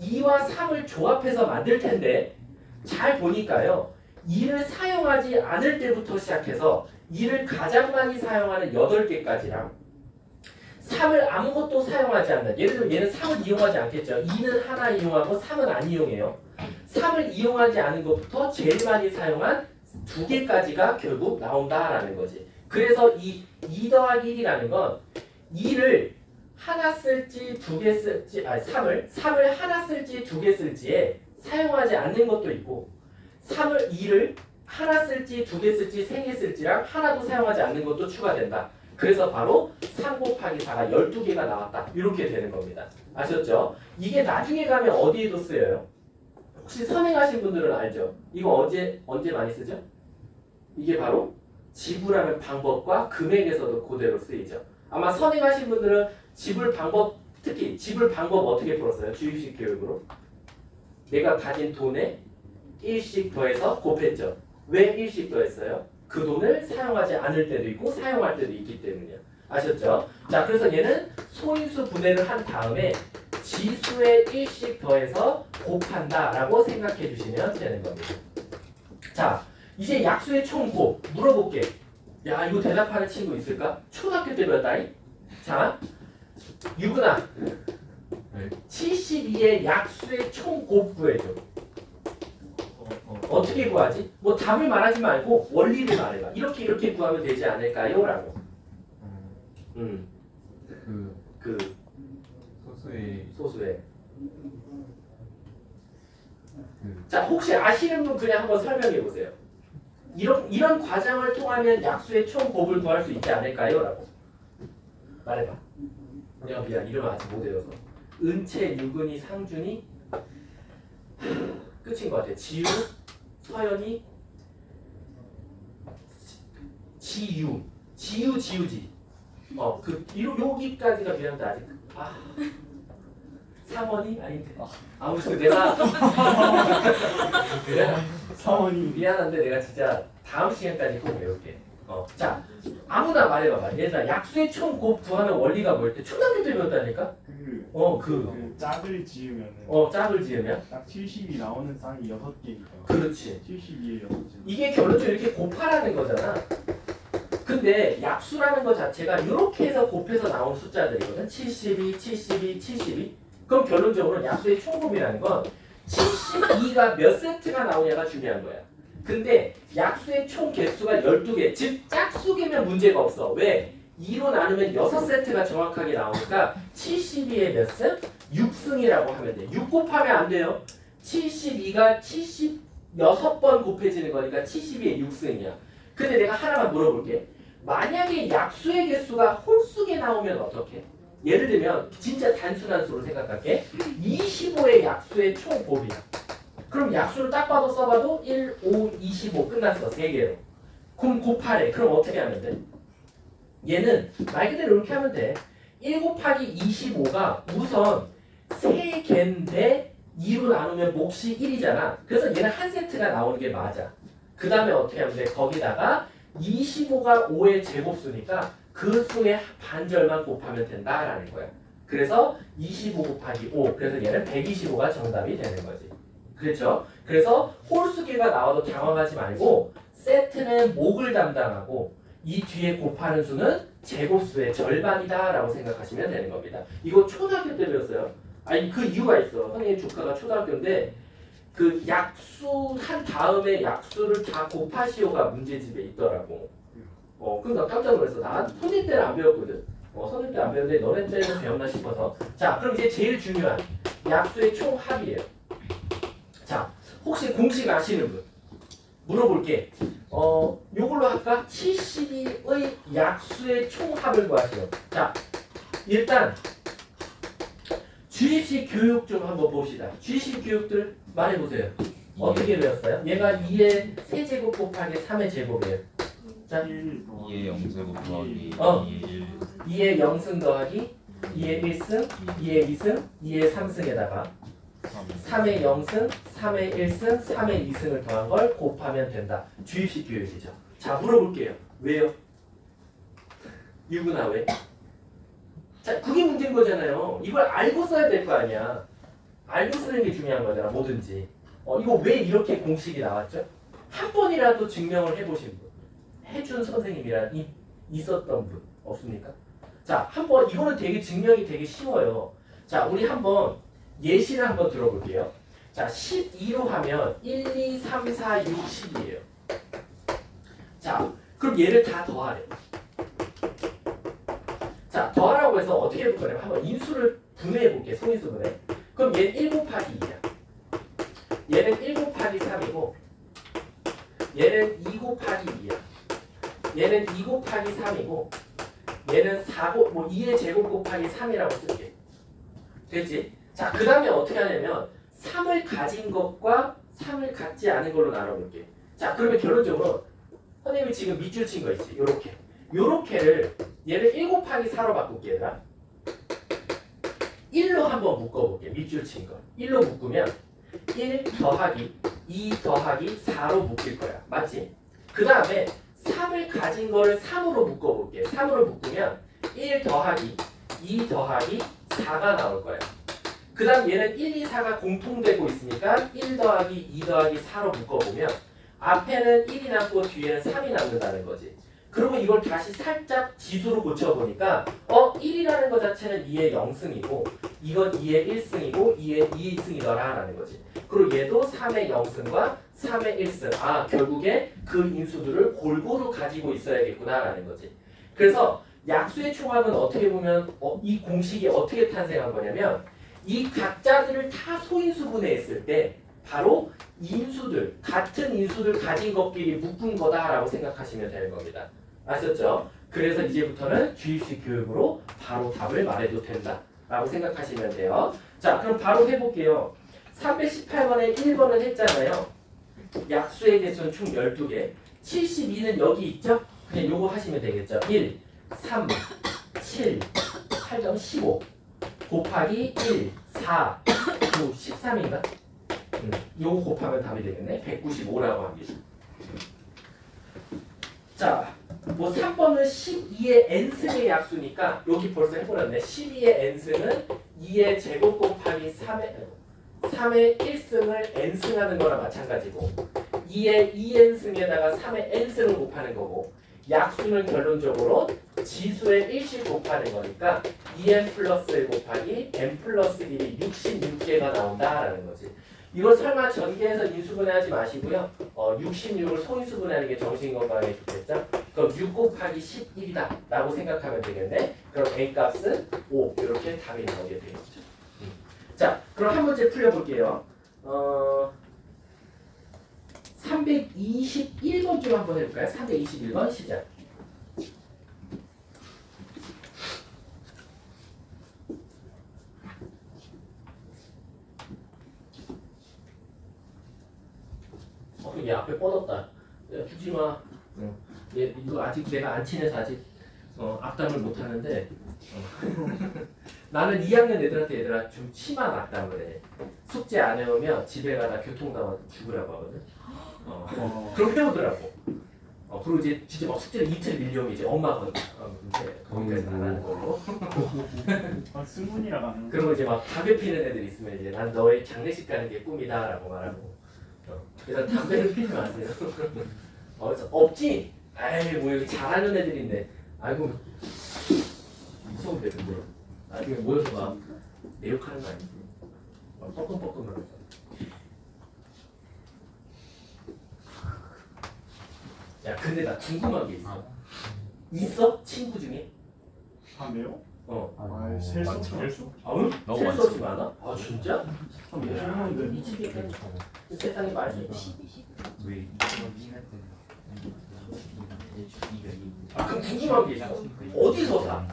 2와 3을 조합해서 만들 텐데 잘 보니까요 2를 사용하지 않을 때부터 시작해서 2를 가장 많이 사용하는 8개까지랑 3을 아무것도 사용하지 않는, 예를 들면 얘는 3을 이용하지 않겠죠. 2는 하나 이용하고 3은 안 이용해요. 3을 이용하지 않은 것부터 제일 많이 사용한 2개까지가 결국 나온다라는 거지. 그래서 이 2 더하기 1이라는 건 2를 하나 쓸지 2개 쓸지, 3을 하나 쓸지 2개 쓸지에 사용하지 않는 것도 있고 2를 하나 쓸지 2개 쓸지 3개 쓸지랑 하나도 사용하지 않는 것도 추가된다. 그래서 바로 3 곱하기 4가 12개가 나왔다. 이렇게 되는 겁니다. 아셨죠? 이게 나중에 가면 어디에도 쓰여요? 혹시 선행하신 분들은 알죠? 이거 언제 많이 쓰죠? 이게 바로 지불하는 방법과 금액에서도 그대로 쓰이죠. 아마 선행하신 분들은 특히 지불 방법 어떻게 풀었어요? 주입식 교육으로. 내가 가진 돈에 1씩 더해서 곱했죠. 왜 1씩 더했어요? 그 돈을 사용하지 않을 때도 있고 사용할 때도 있기 때문이야. 아셨죠? 자, 그래서 얘는 소인수 분해를 한 다음에 지수에 1씩 더해서 곱한다 라고 생각해 주시면 되는 겁니다. 자, 이제 약수의 총곱 물어볼게. 야, 이거 대답하는 친구 있을까? 초등학교 때 배웠다이? 자, 유근아, 72의 약수의 총곱 구해줘. 어떻게 구하지? 뭐 답을 말하지 말고 원리를 말해봐. 이렇게 구하면 되지 않을까요? 라고. 그 소수의. 자, 혹시 아시는 분 그냥 한번 설명해 보세요. 이런 과정을 통하면 약수의 총 곱을 구할 수 있지 않을까요? 라고. 말해봐. 미안, 이름 아직 못 외워서. 은채, 유근이, 상준이 끝인 것 같아. 지우, 서연이, 지우지. 여기까지가 미안한데 아직. 상원이 아닌데. 아무튼 내가 상원이 미안한데 내가 진짜 다음 시간까지 꼭 배울게. 자, 아무나 말해봐봐. 얘들아, 약수의 총 곱 구하는 원리가 뭐였대? 초등학교 때 배웠다니까? 짝을 지으면은 짝을 지으면? 딱 70이 나오는 쌍이 6개니까. 그렇지. 72에 6개. 이게 결론적으로 이렇게 곱하라는 거잖아. 근데 약수라는 것 자체가 이렇게 해서 곱해서 나온 숫자들이거든. 72. 그럼 결론적으로 약수의 총곱이라는 건 72가 몇 세트가 나오냐가 중요한 거야. 근데 약수의 총 개수가 12개, 즉 짝수개면 문제가 없어. 왜? 2로 나누면 6세트가 정확하게 나오니까 72의 몇 승? 6승이라고 하면 돼. 6 곱하면 안 돼요. 72가 76번 곱해지는 거니까 72의 6승이야. 근데 내가 하나만 물어볼게. 만약에 약수의 개수가 홀수게 나오면 어떡해? 예를 들면 진짜 단순한 수로 생각할게. 25의 약수의 총 곱이야. 그럼 약수를 딱 봐도 써봐도 1, 5, 25 끝났어. 3개로. 그럼 곱하래. 그럼 어떻게 하면 돼? 얘는 말 그대로 이렇게 하면 돼. 1 곱하기 25가 우선 3개인데 2로 나누면 몫이 1이잖아. 그래서 얘는 한 세트가 나오는 게 맞아. 그 다음에 어떻게 하면 돼? 거기다가 25가 5의 제곱수니까 그 수의 반절만 곱하면 된다라는 거야. 그래서 25 곱하기 5. 그래서 얘는 125가 정답이 되는 거지. 그렇죠? 그래서 홀수계가 나와도 당황하지 말고 세트는 목을 담당하고 이 뒤에 곱하는 수는 제곱수의 절반이다 라고 생각하시면 되는 겁니다. 이거 초등학교 때 배웠어요. 아니 그 이유가 있어. 선생님 조카가 초등학교인데 그 약수 한 다음에 약수를 다 곱하시오가 문제집에 있더라고. 그러니까 깜짝 놀랐어. 나 선생님 때는 안 배웠거든. 선생님 때 안 배웠는데 너네 때는 배웠나 싶어서. 자, 그럼 이제 제일 중요한 약수의 총합이에요. 자, 혹시 공식 아시는 분? 물어볼게. 요걸로 할까? 72의 약수의 총합을 구하시오. 자, 일단 주입식 교육 좀 한번 봅시다. 주입식 교육들 말해보세요. 어떻게 배웠어요? 얘가 2의 세제곱 곱하기 3의 제곱이에요. 자, 1 더하기 2의 0제곱 더하기 어. 2의 1 2의 0승 더하기 2의 1승, 2의 2승, 2의 3승에다가 3의 0승, 3의 1승, 3의 2승을 더한 걸 곱하면 된다. 주입식 교육이죠. 자, 물어볼게요. 왜요? 유구나 왜? 자, 그게 문제인 거잖아요. 이걸 알고 써야 될 거 아니야. 알고 쓰는 게 중요한 거잖아. 뭐든지. 이거 왜 이렇게 공식이 나왔죠? 한 번이라도 증명을 해보신 분. 해준 선생님이란 있었던 분 없습니까? 자, 한번 이거는 되게 증명이 되게 쉬워요. 자, 우리 한번 예시를 한번 들어볼게요. 자, 12로 하면 1, 2, 3, 4, 6, 10이에요. 자, 그럼 얘를 다 더하래. 자, 더하라고 해서 어떻게 해볼 거냐면 한번 인수를 분해해 볼게요. 소인수 분해. 그럼 얘는 1 곱하기 2야. 얘는 1 곱하기 3이고 얘는 2 곱하기 2야. 얘는 2 곱하기 3이고 얘는 2의 제곱 곱하기 3이라고 쓸게. 됐지? 자, 그 다음에 어떻게 하냐면 3을 가진 것과 3을 갖지 않은 걸로 나눠볼게. 자, 그러면 결론적으로 선생님이 지금 밑줄 친 거 있지? 요렇게를 얘를 1 곱하기 4로 바꿀게. 얘들아 1로 한번 묶어볼게. 밑줄 친 거 1로 묶으면 1 더하기 2 더하기 4로 묶일 거야. 맞지? 그 다음에 3을 가진 거를 3으로 묶어볼게. 3으로 묶으면 1 더하기 2 더하기 4가 나올 거야. 그 다음 얘는 1, 2, 4가 공통되고 있으니까 1 더하기 2 더하기 4로 묶어보면 앞에는 1이 남고 뒤에는 3이 남는다는 거지. 그리고 이걸 다시 살짝 지수로 고쳐보니까 1이라는 거 자체는 2의 0승이고 이건 2의 1승이고 2의 2승이더라 라는 거지. 그리고 얘도 3의 0승과 3의 1승. 아, 결국에 그 인수들을 골고루 가지고 있어야겠구나 라는 거지. 그래서 약수의 총합은 어떻게 보면 이 공식이 어떻게 탄생한 거냐면 이 각자들을 다 소인수분해했을 때 바로 인수들, 같은 인수들 가진 것끼리 묶은 거다라고 생각하시면 되는 겁니다. 아셨죠? 그래서 이제부터는 주입식 교육으로 바로 답을 말해도 된다라고 생각하시면 돼요. 자, 그럼 바로 해볼게요. 318번에 1번은 했잖아요. 약수의 개수는 총 12개. 72는 여기 있죠? 그냥 요거 하시면 되겠죠. 1, 3, 7, 8점 15 곱하기 1, 4, 9, 13인가? 요거 곱하면 답이 되겠네. 195라고 합니다. 자, 뭐 3번은 12의 n승의 약수니까 여기 벌써 해버렸네. 12의 n승은 2의 제곱 곱하기 3의 1승을 n승하는 거랑 마찬가지고 2의 2n승에다가 3의 n승을 곱하는 거고 약수는 결론적으로 지수의 1씩 곱하는 거니까 2n 플러스 1 곱하기 n 플러스 1이 66개가 나온다라는 거지. 이거 설마 전개해서 인수분해하지 마시고요. 66을 소인수분해하는 게 정신건강에 좋겠죠? 그럼 6 곱하기 11이다 라고 생각하면 되겠네. 그럼 n값은 5 이렇게 답이 나오게 되겠죠. 자, 그럼 한 문제 풀려볼게요. 321번 좀 한번 해볼까요? 321번 시작. 얘 앞에 뻗었다. 야, 주지 마. 얘 이거 아직 내가 안 친해서 아직 악담을 못 하는데 나는 2학년 애들한테 얘들아 좀 심한 악담을 해. 숙제 안 해오면 집에 가다 교통당해서 죽으라고 하거든. 그럼 해오더라고. 그리고 이제 진짜 막 숙제를 이틀 밀려오면 이제 엄마가 이제 거기까지 안 하는 걸로. 승훈이라 가는. 그리고 이제 막 담배 피는 애들 있으면 이제 난 너의 장례식 가는 게 꿈이다라고 말하고. 그래서 담배를 피지 마세요. 그래서 없지? 아이 뭐 여기 잘하는 애들인데 아이고 무서운데 근데 나중에 모여서 막 내 욕하는 거 아니지? 막 뻐끔뻐끔하면서. 야 근데 나 궁금한 게 있어. 있어? 친구 중에? 담배요? 아, 셀 수 없어. 아우? 너무 셀 수 많지. 없이 많아? 아 진짜? 야, 이거 미치겠다. 세상에 많이. 아 그럼 궁금한 게 있어. 어디서 사?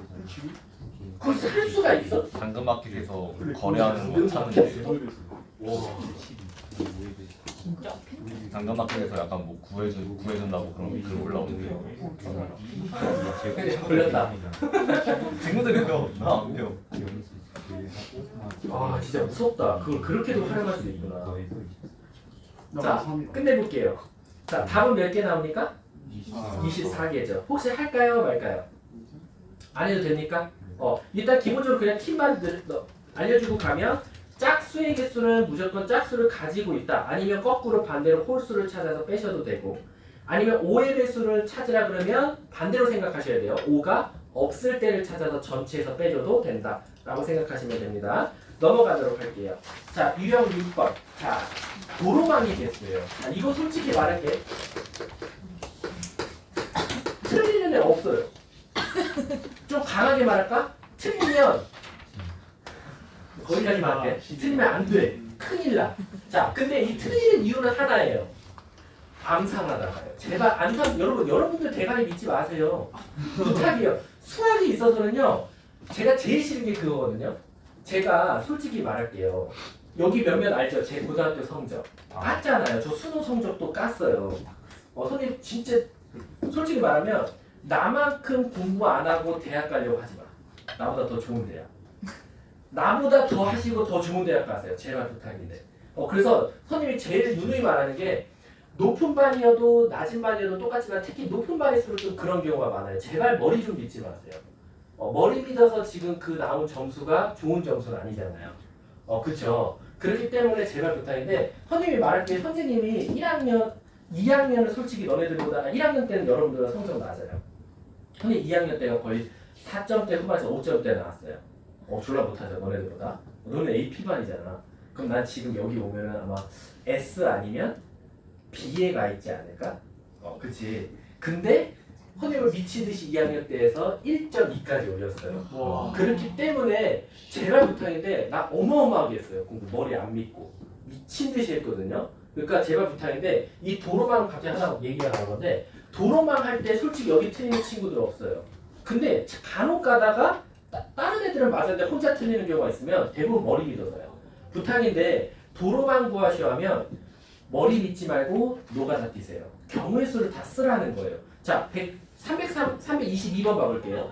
그걸 살 수가 있어? 당근마켓에서 거래하는 거 찾는데 당근마켓에서 약간 뭐 구해준다고 그런 글 올라오는데 걸렸다. 친구들이 배워 나 안 배워. 아 진짜 무섭다. 그걸 그렇게도 활용할 수 있구나. 자, 자, 끝내볼게요. 자, 답은 몇 개 나옵니까? 24개죠. 혹시 할까요, 말까요? 안 해도 됩니까? 일단 기본적으로 그냥 팁만 알려주고 가면 짝수의 개수는 무조건 짝수를 가지고 있다. 아니면 거꾸로 반대로 홀수를 찾아서 빼셔도 되고, 아니면 5의 배수를 찾으라 그러면 반대로 생각하셔야 돼요. 5가 없을 때를 찾아서 전체에서 빼줘도 된다 라고 생각하시면 됩니다. 넘어가도록 할게요. 자, 유형 6번. 자, 도로망의 개수예요. 자, 이거 솔직히 말할게. 틀리는 애 없어요. 좀 강하게 말할까? 틀리면 거기까지 말할게. 틀리면 안 돼. 큰일 나. 자, 근데 이 틀리는 이유는 하나예요. 암산하다가요. 제발 여러분들 대가리 믿지 마세요. 부탁이에요. 수학이 있어서는요. 제가 제일 싫은 게 그거거든요. 제가 솔직히 말할게요. 여기 몇몇 알죠? 제 고등학교 성적. 깠잖아요. 저 수능 성적도 깠어요. 선생님 진짜 솔직히 말하면 나만큼 공부 안 하고 대학 가려고 하지 마. 나보다 더 좋은 대학. 나보다 더 하시고 더 좋은 대학 가세요. 제발 부탁인데. 그래서 선생님이 제일 누누이 말하는 게 높은 반이어도 낮은 반이어도 똑같지만 특히 높은 반일수록 좀 그런 경우가 많아요. 제발 머리 좀 믿지 마세요. 머리 믿어서 지금 그 나온 점수가 좋은 점수는 아니잖아요. 그쵸? 그렇기 때문에 제발 부탁인데 선생님이 말할 때 선생님이 1학년, 2학년은 솔직히 너네들보다 1학년 때는 여러분들보다 성적 낮아요. 선생님 2학년 때가 거의 4점대 후반에서 5점대 나왔어요. 졸라 못하죠 너네들보다. 너네 AP반이잖아. 그럼 난 지금 여기 오면은 아마 S 아니면 B에 가 있지 않을까? 그치. 근데 선생님을 미치듯이 2학년 때에서 1.2까지 올렸어요. 와. 그렇기 때문에 제발 부탁인데 나 어마어마하게 했어요. 공부 머리 안 믿고 미친 듯이 했거든요. 그러니까 제발 부탁인데 이 도로망 갑자기 하나 얘기가 나온 건데 도로망 할 때 솔직히 여기 틀리는 친구들 없어요. 근데 간혹 가다가 다른 애들은 맞았는데 혼자 틀리는 경우가 있으면 대부분 머리 믿어서요. 부탁인데 도로망 구하시오 하면 머리 믿지 말고 노가다 뛰세요. 경우의 수를 다 쓰라는 거예요. 자, 322번 봐볼게요.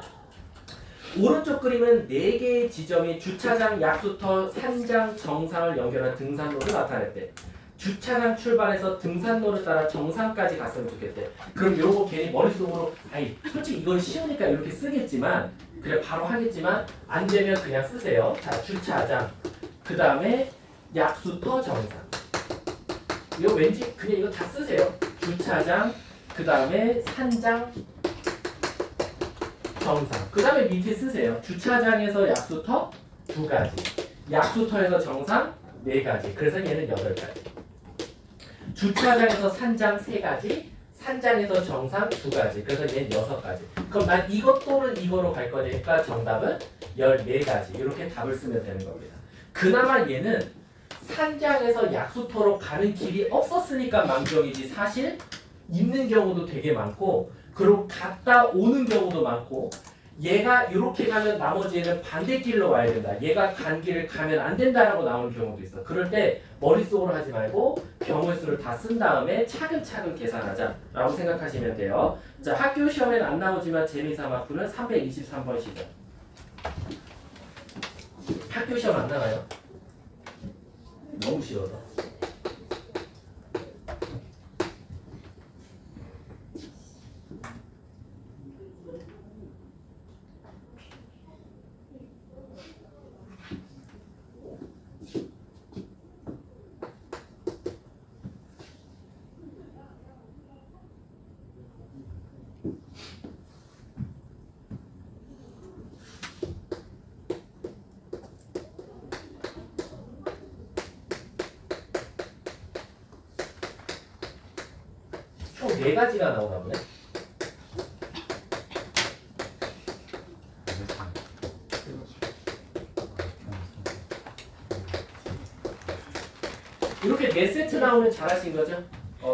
오른쪽 그림은 4개의 지점이 주차장, 약수터, 산장, 정상을 연결한 등산로를 나타낼 때 주차장 출발해서 등산로를 따라 정상까지 갔으면 좋겠대. 그럼 요거 괜히 머릿속으로 솔직히 이건 쉬우니까 이렇게 쓰겠지만 그래 바로 하겠지만 안 되면 그냥 쓰세요. 자, 주차장 그 다음에 약수터, 정상 이거 왠지 그냥 이거 다 쓰세요. 주차장 그 다음에 산장 정상 그 다음에 밑에 쓰세요. 주차장에서 약수터 2가지 약수터에서 정상 4가지 그래서 얘는 8가지 주차장에서 산장 3가지 산장에서 정상 2가지 그래서 얘는 6가지 그럼 난 이것 또는 이거로 갈 거니까 정답은 14가지 이렇게 답을 쓰면 되는 겁니다. 그나마 얘는 산장에서 약수터로 가는 길이 없었으니까 망정이지 사실 있는 경우도 되게 많고 그리고 갔다 오는 경우도 많고 얘가 이렇게 가면 나머지 얘는 반대길로 와야 된다. 얘가 간 길을 가면 안 된다라고 나오는 경우도 있어. 그럴 때 머릿속으로 하지 말고 경우의 수를 다 쓴 다음에 차근차근 계산하자라고 생각하시면 돼요. 자, 학교 시험에는 안 나오지만 재미삼아 푸는 323번 시죠. 학교 시험 안 나와요? 너무 쉬워서. 총 4가지가 나오나 보네. 네 세트 나오면 잘하신 거죠?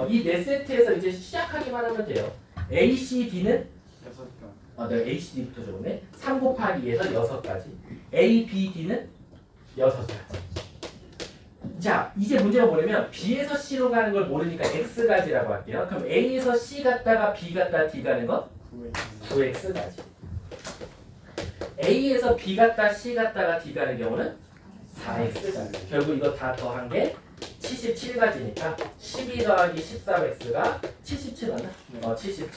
이 네 세트에서 이제 시작하기만 하면 돼요. A, C, D는 6개. 내가 A, C, D부터 적었네. 3 곱하기 2에서 6까지. A, B, D는 6가지. 자, 이제 문제가 뭐냐면 B에서 C로 가는 걸 모르니까 X가지라고 할게요. 그럼 A에서 C 갔다가 B 갔다가 D 가는 건 9X가지. A에서 B 갔다 C 갔다가 D 가는 경우는 4X가지. 결국 이거 다 더한 게 77가지니까 12 더하기 13X가 77 맞나? 77.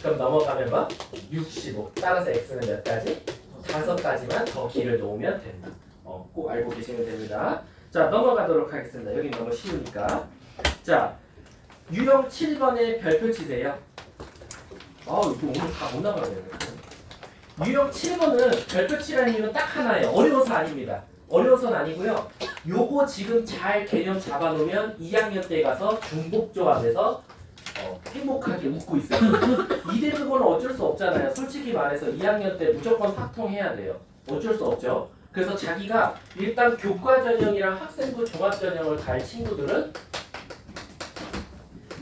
그럼 넘어가면 뭐? 65. 따라서 X는 몇 가지? 5가지만 더 길을 놓으면 된다. 꼭 알고 계시면 됩니다. 자, 넘어가도록 하겠습니다. 여기 너무 쉬우니까. 자, 유형 7번의 별표 치세요. 이거 오늘 다 못 나가네요. 유형 7번은 별표 치라는 이유는 딱 하나예요. 어려워서 아닙니다. 어려워서는 아니고요. 요거 지금 잘 개념 잡아놓으면 2학년 때 가서 중복조합에서 행복하게 웃고 있어요. 이 대부분은 어쩔 수 없잖아요. 솔직히 말해서 2학년 때 무조건 확통해야 돼요. 어쩔 수 없죠. 그래서 자기가 일단 교과전형이랑 학생부 종합전형을 갈 친구들은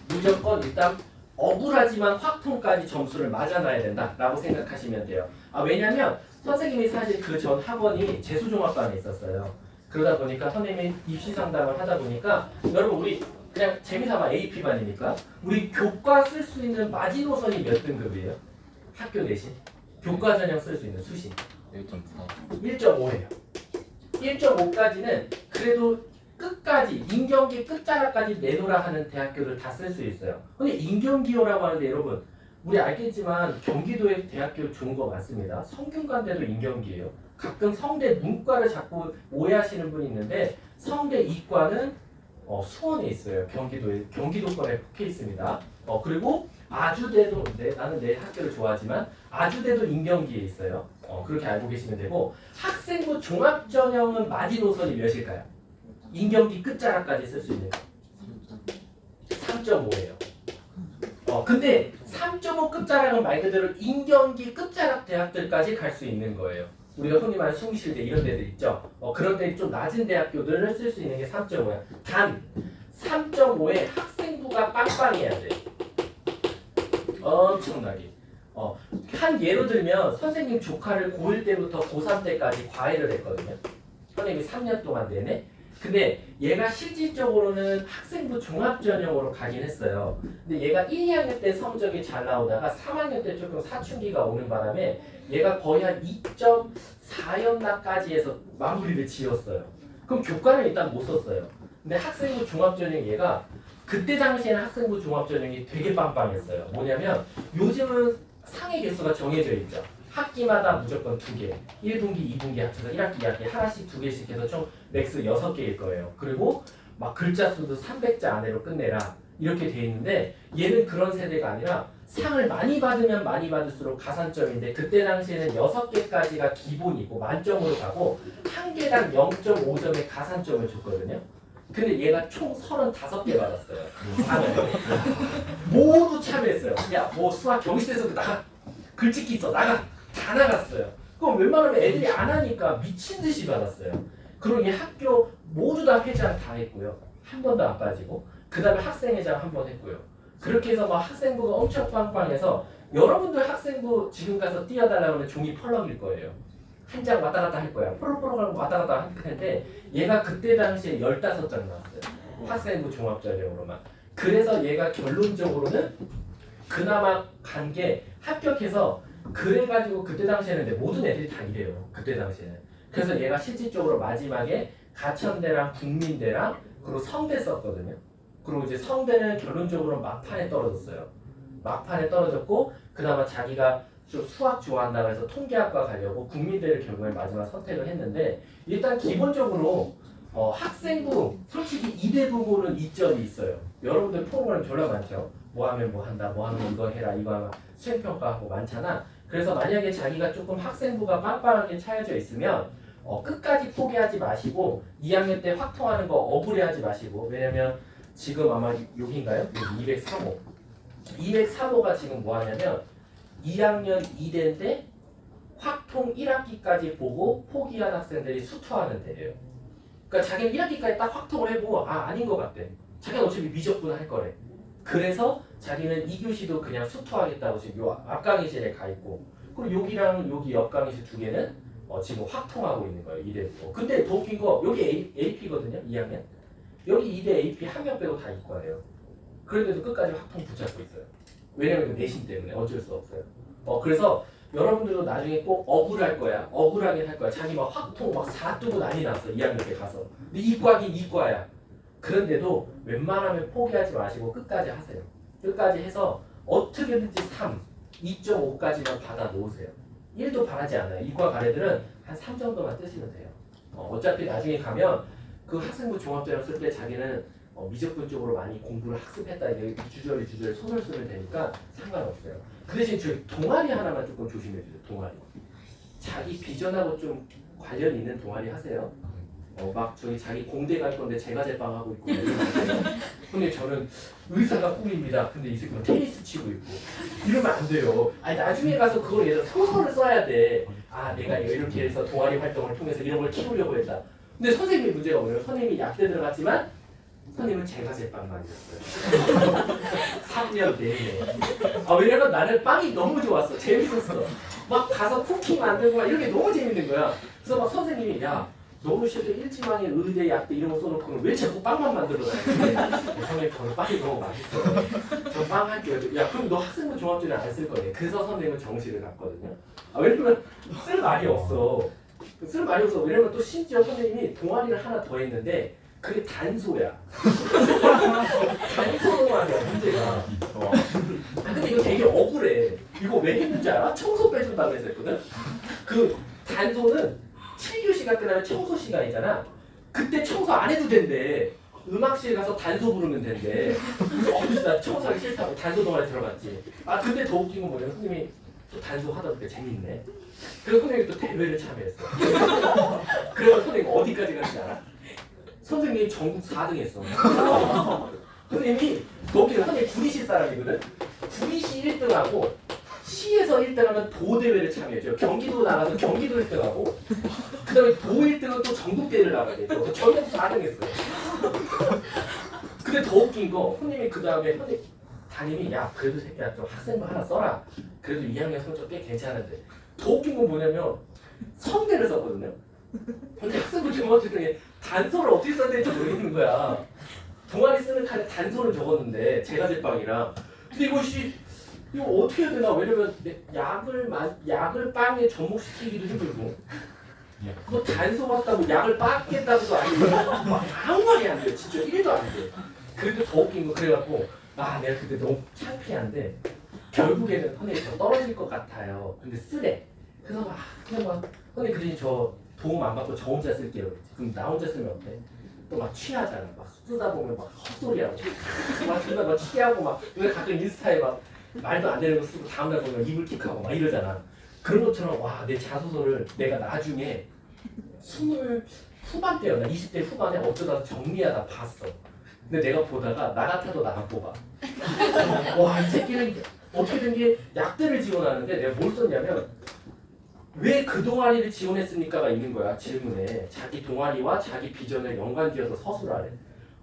무조건 일단 억울하지만 확통까지 점수를 맞아놔야 된다라고 생각하시면 돼요. 왜냐면 선생님이 사실 그 전 학원이 재수종합반에 있었어요. 그러다 보니까 선생님이 입시 상담을 하다 보니까 여러분 우리 그냥 재미삼아 AP반이니까 우리 교과 쓸 수 있는 마지노선이 몇 등급이에요? 학교 내신 교과 전형 쓸 수 있는 수신 1.4. 1.5예요. 1.5까지는 그래도 끝까지 인경기 끝자락까지 내놓으라 하는 대학교를 다 쓸 수 있어요. 근데 인경기호라고 하는데 여러분 우리 알겠지만 경기도에 대학교 좋은 거 많습니다. 성균관대도 인경기예요. 가끔 성대 문과를 자꾸 오해하시는 분이 있는데 성대 이과는 수원에 있어요. 경기도권에 속해 있습니다. 그리고 아주대도 나는 내 학교를 좋아하지만 아주대도 인경기에 있어요. 그렇게 알고 계시면 되고 학생부 종합전형은 마지노선이 몇일까요? 인경기 끝자락까지 쓸 수 있는 3.5예요. 근데 3.5 끝자락은 말 그대로 인경기 끝자락 대학들까지 갈 수 있는 거예요. 우리가 흔히 말하는 숭실대 이런 데들 있죠. 그런 데 좀 낮은 대학교들을 쓸 수 있는 게 3.5야. 단 3.5에 학생부가 빵빵해야 돼. 엄청나게. 한 예로 들면 선생님 조카를 고1 때부터 고3 때까지 과외를 했거든요. 선생님이 3년 동안 내내. 근데 얘가 실질적으로는 학생부 종합전형으로 가긴 했어요. 근데 얘가 1, 2학년 때 성적이 잘 나오다가 3학년 때 조금 사춘기가 오는 바람에 얘가 거의 한 2.4였나까지 해서 마무리를 지었어요. 그럼 교과는 일단 못 썼어요. 근데 학생부 종합전형 얘가 그때 당시에는 학생부 종합전형이 되게 빵빵했어요. 뭐냐면 요즘은 상해 개수가 정해져 있죠. 학기마다 무조건 2개, 1분기, 2분기 합쳐서 1학기, 2학기 하나씩 2개씩 해서 총 맥스 6개일 거예요. 그리고 막 글자 수도 300자 안으로 끝내라 이렇게 돼 있는데 얘는 그런 세대가 아니라 상을 많이 받으면 많이 받을수록 가산점인데 그때 당시에는 6개까지가 기본이고 만점으로 가고 한 개당 0.5점의 가산점을 줬거든요. 근데 얘가 총 35개 받았어요. 모두 참여했어요. 야, 뭐 수학 경시대에서도 나가, 글짓기 써 나가, 다 나갔어요. 그럼 웬만하면 애들이 안 하니까 미친 듯이 받았어요. 그러니 학교 모두 다 회장 다 했고요. 한 번도 안 빠지고 그 다음에 학생회장 한 번 했고요. 그렇게 해서 막 학생부가 엄청 빵빵해서 여러분들 학생부 지금 가서 띄워달라고 하면 종이 펄럭일 거예요. 한 장 왔다 갔다 할 거야. 펄럭펄럭 하고 왔다 갔다 할 텐데 얘가 그때 당시에 15장 나왔어요. 학생부 종합전형으로만. 그래서 얘가 결론적으로는 그나마 간 게 합격해서 그래가지고 그때 당시에는 근데 모든 애들이 다 이래요. 그때 당시에는. 그래서 얘가 실질적으로 마지막에 가천대랑 국민대랑 그리고 성대 썼거든요. 그리고 이제 성대는 결론적으로 막판에 떨어졌어요. 막판에 떨어졌고 그나마 자기가 좀 수학 좋아한다고 해서 통계학과 가려고 국민대를 결국에 마지막 선택을 했는데 일단 기본적으로 학생부 솔직히 이 대부분은 이점이 있어요. 여러분들 프로그램 졸라 많죠. 뭐 하면 뭐 한다, 뭐 하면 이거 해라, 이거 하면 수행평가하고 많잖아. 그래서 만약에 자기가 조금 학생부가 빵빵하게 차여져 있으면 끝까지 포기하지 마시고 2학년 때 확통하는 거 억울해하지 마시고 왜냐면 지금 아마 여기인가요? 여기 203호 203호가 지금 뭐 하냐면 2학년 2대인데 확통 1학기까지 보고 포기한 학생들이 수투하는 데예요. 그러니까 자기는 1학기까지 딱 확통을 해보고 아닌 것 같대. 자기는 어차피 미적분 할 거래. 그래서 자기는 2교시도 그냥 수토하겠다고 지금 요 앞강의실에 가 있고, 그리고 여기랑 여기 옆강의실 두 개는 지금 확통하고 있는 거예요. 2대. 근데 더 웃긴 거 여기 AP거든요. 2학년. 여기 2대 AP 한 명 빼고 다 이과예요. 그런데도 끝까지 확통 붙잡고 있어요. 왜냐면 그 내신 때문에 어쩔 수 없어요. 그래서 여러분들도 나중에 꼭 억울할 거야. 억울하게 할 거야. 자기 막 확통 막 사두고 난리 났어. 2학년 때 가서. 근데 이과긴 이과야. 그런데도 웬만하면 포기하지 마시고 끝까지 하세요. 끝까지 해서 어떻게든지 3, 2.5까지만 받아 놓으세요. 1도 바라지 않아요. 이과 가래들은 한 3 정도만 뜨시면 돼요. 어차피 나중에 가면 그 학생부 종합전형 쓸 때 자기는 미적분 쪽으로 많이 공부를 학습했다. 이게 주저리 소설 쓰면 되니까 상관없어요. 그 대신 저희 동아리 하나만 조금 조심해 주세요. 동아리. 자기 비전하고 좀 관련 있는 동아리 하세요. 막 저희 자기 공대 갈 건데 제가 제빵 하고 있고 근데 저는 의사가 꿈입니다. 근데 이 새끼는 테니스 치고 있고 이러면 안 돼요. 아니 나중에 가서 그걸 예를 들어 소설을 써야 돼. 내가 이렇게 해서 동아리 활동을 통해서 이런 걸 키우려고 했다. 근데 선생님이 문제가 뭐냐면 선생님이 약대 들어갔지만 선생님은 제가 제빵만 했어요. 3년 내내. 왜냐면 나는 빵이 너무 좋았어. 재밌었어. 막 가서 쿠키 만들고 막 이런 게 너무 재밌는 거야. 그래서 막 선생님이 너무 싫어. 일지망에 의대 약대 이런 거 써놓고는 왜 자꾸 빵만 만들어 다니는데 선생님 저는 빵이 너무 맛있어요. 저 빵 할게요. 그럼 너 학생부 종합전형 안 쓸 거네. 그래서 선생님은 정시를 갔거든요. 왜냐면 쓸 말이 없어. 왜냐면 또 심지어 선생님이 동아리를 하나 더 했는데 그게 단소야. 단소동아리야 문제가. 근데 이거 되게 억울해. 이거 왜 했는지 알아? 청소 빼준다고 해서 했거든. 그 단소는 7교시가 끝나면 청소 시간이잖아. 그때 청소 안 해도 된대. 음악실 가서 단소 부르면 된대. 그래서 나 청소하기 싫다고 단소 동아리 들어갔지. 근데 더 웃긴 건 뭐냐면 선생님이 또 단소 하다 보니까 재밌네. 그래서 선생님이 또 대회를 참여했어. 그래서 선생님 어디까지 갔는지 알아? 선생님이 전국 4등 했어. 선생님이 거기는 선생님이 구리시 사람이거든. 구리시 1등하고 시에서 1등하면 도대회를 참여했죠. 경기도 나가서 경기도 1등하고 그 다음에 도 1등은 또 전국대회를 나가야 돼. 또 전국 4등 했어요. 근데 더 웃긴 거 선생님이 그 다음에 담임이 그래도 새끼야 좀 학생부 하나 써라. 그래도 2학년 성적 꽤 괜찮은데. 더 웃긴 건 뭐냐면 성대를 썼거든요. 근데 학생부 종합전형에 단서를 어떻게 써야 될지 모르겠는 거야. 동아리 쓰는 칸에 단서를 적었는데 제가 제빵이랑. 근데 이거 어떻게 해야 되나? 왜냐면 약을 빵에 접목시키기도 힘들고 그거 단서 같다고 약을 빻겠다고도 아니고 아무 말이 안 돼요. 진짜 1도 안 돼. 그래도 더 웃긴 거 그래갖고 내가 그때 너무 창피한데 결국에는 선생님 저 떨어질 것 같아요. 근데 쓰래. 그래서 그냥 선생님 그 대신 저 도움 안 받고 저 혼자 쓸게요. 그럼 나 혼자 쓰면 어때? 또 막 취하잖아. 막 쓰다 보면 막 헛소리하고 막 취하고 막 가끔 인스타에 막 말도 안 되는 거 쓰고 다음날 보면 이불 킥하고 막 이러잖아. 그런 것처럼 내 자소서를 내가 나중에 20 후반대였나 20대 후반에 어쩌다 정리하다 봤어. 근데 내가 보다가 나 같아도 나만 뽑아. 이 새끼는 어떻게 된 게 약대를 지원하는데 내가 뭘 썼냐면 왜 그 동아리를 지원했습니까가 있는 거야. 질문에 자기 동아리와 자기 비전을 연관지어서 서술하래.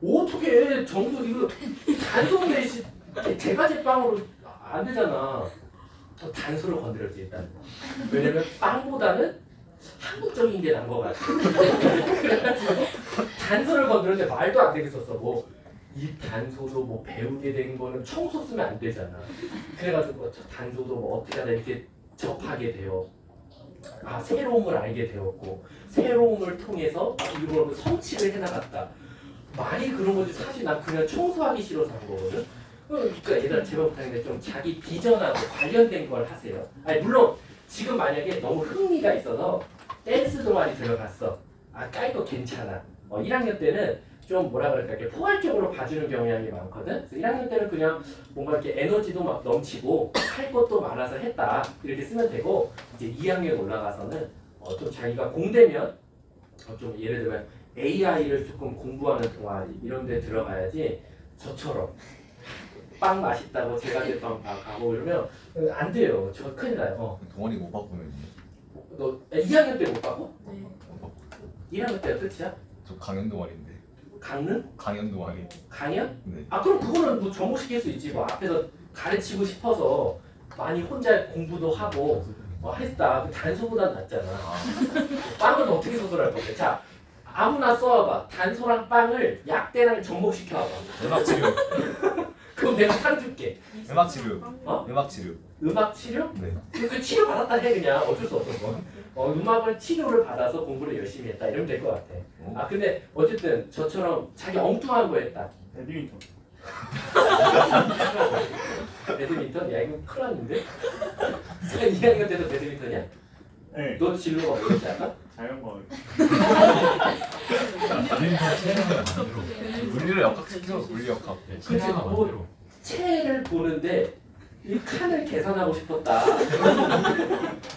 어떻게 정도 이거 단독내 제가 제빵으로 안 되잖아. 단서를 건드렸지 일단. 왜냐면 빵보다는 한국적인 게 난 거 같아. 그래가지고 단서를 건드렸는데 말도 안 되게 썼어. 이 단서도 배우게 된 거는 청소 쓰면 안 되잖아. 그래가지고 단서도 어떻게 하다 이렇게 접하게 되어 새로움을 알게 되었고 새로움을 통해서 이걸 성취를 해나갔다. 많이 그런 거지. 사실 난 그냥 청소하기 싫어서 한 거거든. 그러니까 얘들아 제발 부탁인데 좀 자기 비전하고 관련된 걸 하세요. 물론 지금 만약에 너무 흥미가 있어서 댄스 동아리 들어갔어. 깔도 괜찮아. 1학년 때는 좀 뭐라 그럴까 이렇게 포괄적으로 봐주는 경향이 많거든. 그래서 1학년 때는 그냥 뭔가 이렇게 에너지도 막 넘치고 할 것도 많아서 했다 이렇게 쓰면 되고, 이제 2학년 올라가서는 좀 자기가 공대면 좀 예를 들면 AI를 조금 공부하는 동아리 이런 데 들어가야지 저처럼 빵 맛있다고 제가 제빵 가고 이러면 안 돼요. 저 큰일 나요. 동아리 못 바꾸면 너 2학년 때 못 가고? 네. 1학년 때가 끝이야? 저 강연 동아리인데. 강릉? 강연 동아리. 강연? 네. 아 그럼 그거는 뭐 접목시킬 수 있지. 뭐 앞에서 가르치고 싶어서 많이 혼자 공부도 하고 했다. 단소보단 낫잖아. 빵은 어떻게 소설할 건데? 자 아무나 써와봐. 단소랑 빵을 약대랑 접목시켜와봐. 음악 치료. 그럼 내가 상 줄게. 음악 치료. 어? 음악 치료. 음악 치료? 네. 그 치료 받았다 해 그냥 어쩔 수 없어. 음악을 치료를 받아서 공부를 열심히 했다 이러면 될 것 같아. 아 근데 어쨌든 저처럼 자기 엉뚱한 거 했다. 배드민턴. 배드민턴? 야 이거 큰일 났는데? 2학년 때도 배드민턴이야? 네. 너 진로가 뭐였지 아까? 자연과학. 물리를 역학시켜. 물리 역학. 그치 뭐 채를 보는데 이 칸을 계산하고 싶었다.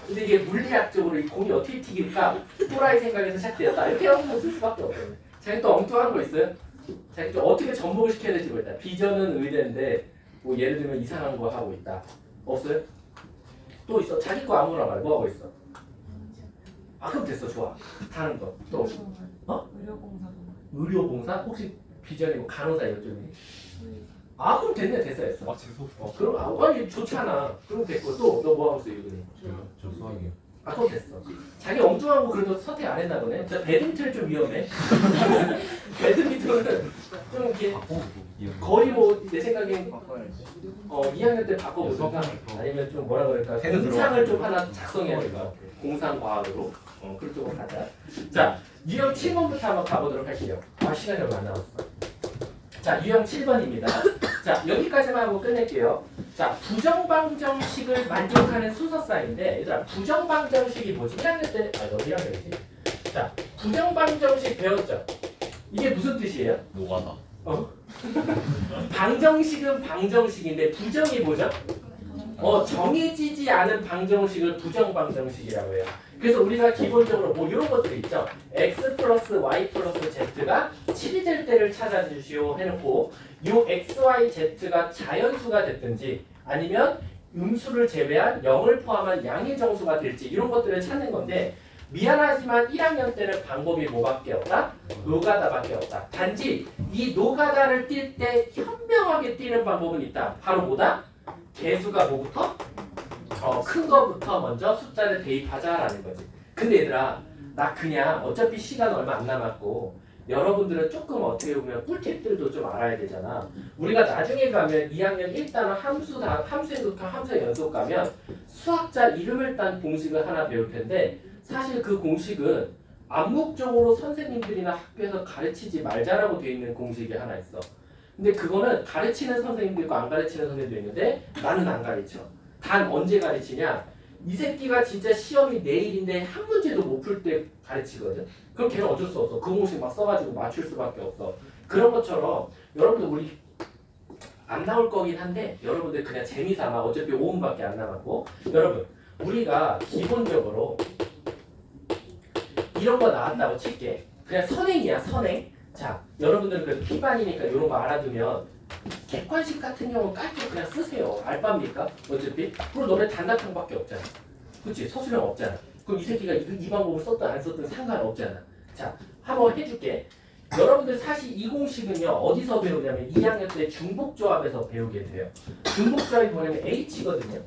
근데 이게 물리학적으로 이 공이 어떻게 튀길까? 또라이 생각에서 시작되었다. 이렇게 하고 쓸 수밖에 없거든요. 자기 또 엉뚱한 거 있어요? 자기 또 어떻게 접목을 시켜야 될지 모르겠다. 비전은 의대인데 뭐 예를 들면 이상한 거 하고 있다. 없어요? 또 있어. 자기 거 아무나 말. 뭐 하고 있어? 아 그럼 됐어. 좋아. 다른 거. 또 어? 의료공사. 의료봉사? 혹시 비전이 뭐 간호사 이쪽이? 아 그럼 됐네. 됐어. 아 재수 없어. 그럼 아니 좋잖아. 그럼 됐고 또 너 뭐 하고 있어 이분이? 저 수학이요. 아 그럼 됐어. 자기 엉뚱한 거 그래도 선택 안 했나 보네. 저 배드민턴이 좀 위험해. 배드민턴은 좀 이렇게 거의 뭐 내 생각엔 바꿔야지. 2학년 때 바꿔보든가 아니면 좀 뭐라 그럴까 해도 공상을 좀 하나 작성해야 될 것 같아. 공상과학으로 그쪽으로 가자. 자 유형 7번부터 한번 가보도록 할게요. 아 시간이 얼마 안 남았어. 자 유형 7번입니다. 자 여기까지만 하고 끝낼게요. 자 부정방정식을 만족하는 순서쌍인데 얘들아 부정방정식이 뭐지? 1학년 때 너 1학년이지. 자 부정방정식 배웠죠? 이게 무슨 뜻이에요? 노가다. 방정식은 방정식인데 부정이 뭐죠? 정해지지 않은 방정식을 부정방정식이라고 해요. 그래서 우리가 기본적으로 뭐 이런 것들이 있죠. x 플러스 y 플러스 z가 7이 될 때를 찾아주시오 해놓고 요 x, y, z가 자연수가 됐든지 아니면 음수를 제외한 0을 포함한 양의 정수가 될지 이런 것들을 찾는 건데 미안하지만 1학년 때는 방법이 뭐밖에 없다? 노가다밖에 없다. 단지 이 노가다를 뛸 때 현명하게 뛰는 방법은 있다. 바로 뭐다? 개수가 뭐부터? 큰 거부터 먼저 숫자를 대입하자라는 거지. 근데 얘들아 나 그냥 어차피 시간 얼마 안 남았고 여러분들은 조금 어떻게 보면 꿀팁들도 좀 알아야 되잖아. 우리가 나중에 가면 2학년 1단원 함수 연속, 함수 연속 가면 수학자 이름을 딴 공식을 하나 배울 텐데 사실 그 공식은 암묵적으로 선생님들이나 학교에서 가르치지 말자라고 되어 있는 공식이 하나 있어. 근데 그거는 가르치는 선생님도 있고 안 가르치는 선생님도 있는데 나는 안 가르쳐. 단 언제 가르치냐? 이 새끼가 진짜 시험이 내일인데 한 문제도 못 풀 때 가르치거든. 그럼 걔는 어쩔 수 없어. 그 공식 막 써가지고 맞출 수밖에 없어. 그런 것처럼 여러분들 우리 안 나올 거긴 한데 여러분들 그냥 재미삼아 어차피 5분밖에 안 남았고 여러분 우리가 기본적으로 이런 거 나왔다고 칠게. 그냥 선행이야 선행. 자 여러분들은 그래도 P반이니까 이런 거 알아두면 객관식 같은 경우 깔끔 그냥 쓰세요. 알바입니까? 어차피 그리고 너네 단답형밖에 없잖아. 그치? 서술형 없잖아. 그럼 이 새끼가 이 방법을 썼든 안 썼든 상관없잖아. 자 한번 해줄게. 여러분들 사실 이 공식은요 어디서 배우냐면 2학년 때 중복조합에서 배우게 돼요. 중복조합이 뭐냐면 H거든요.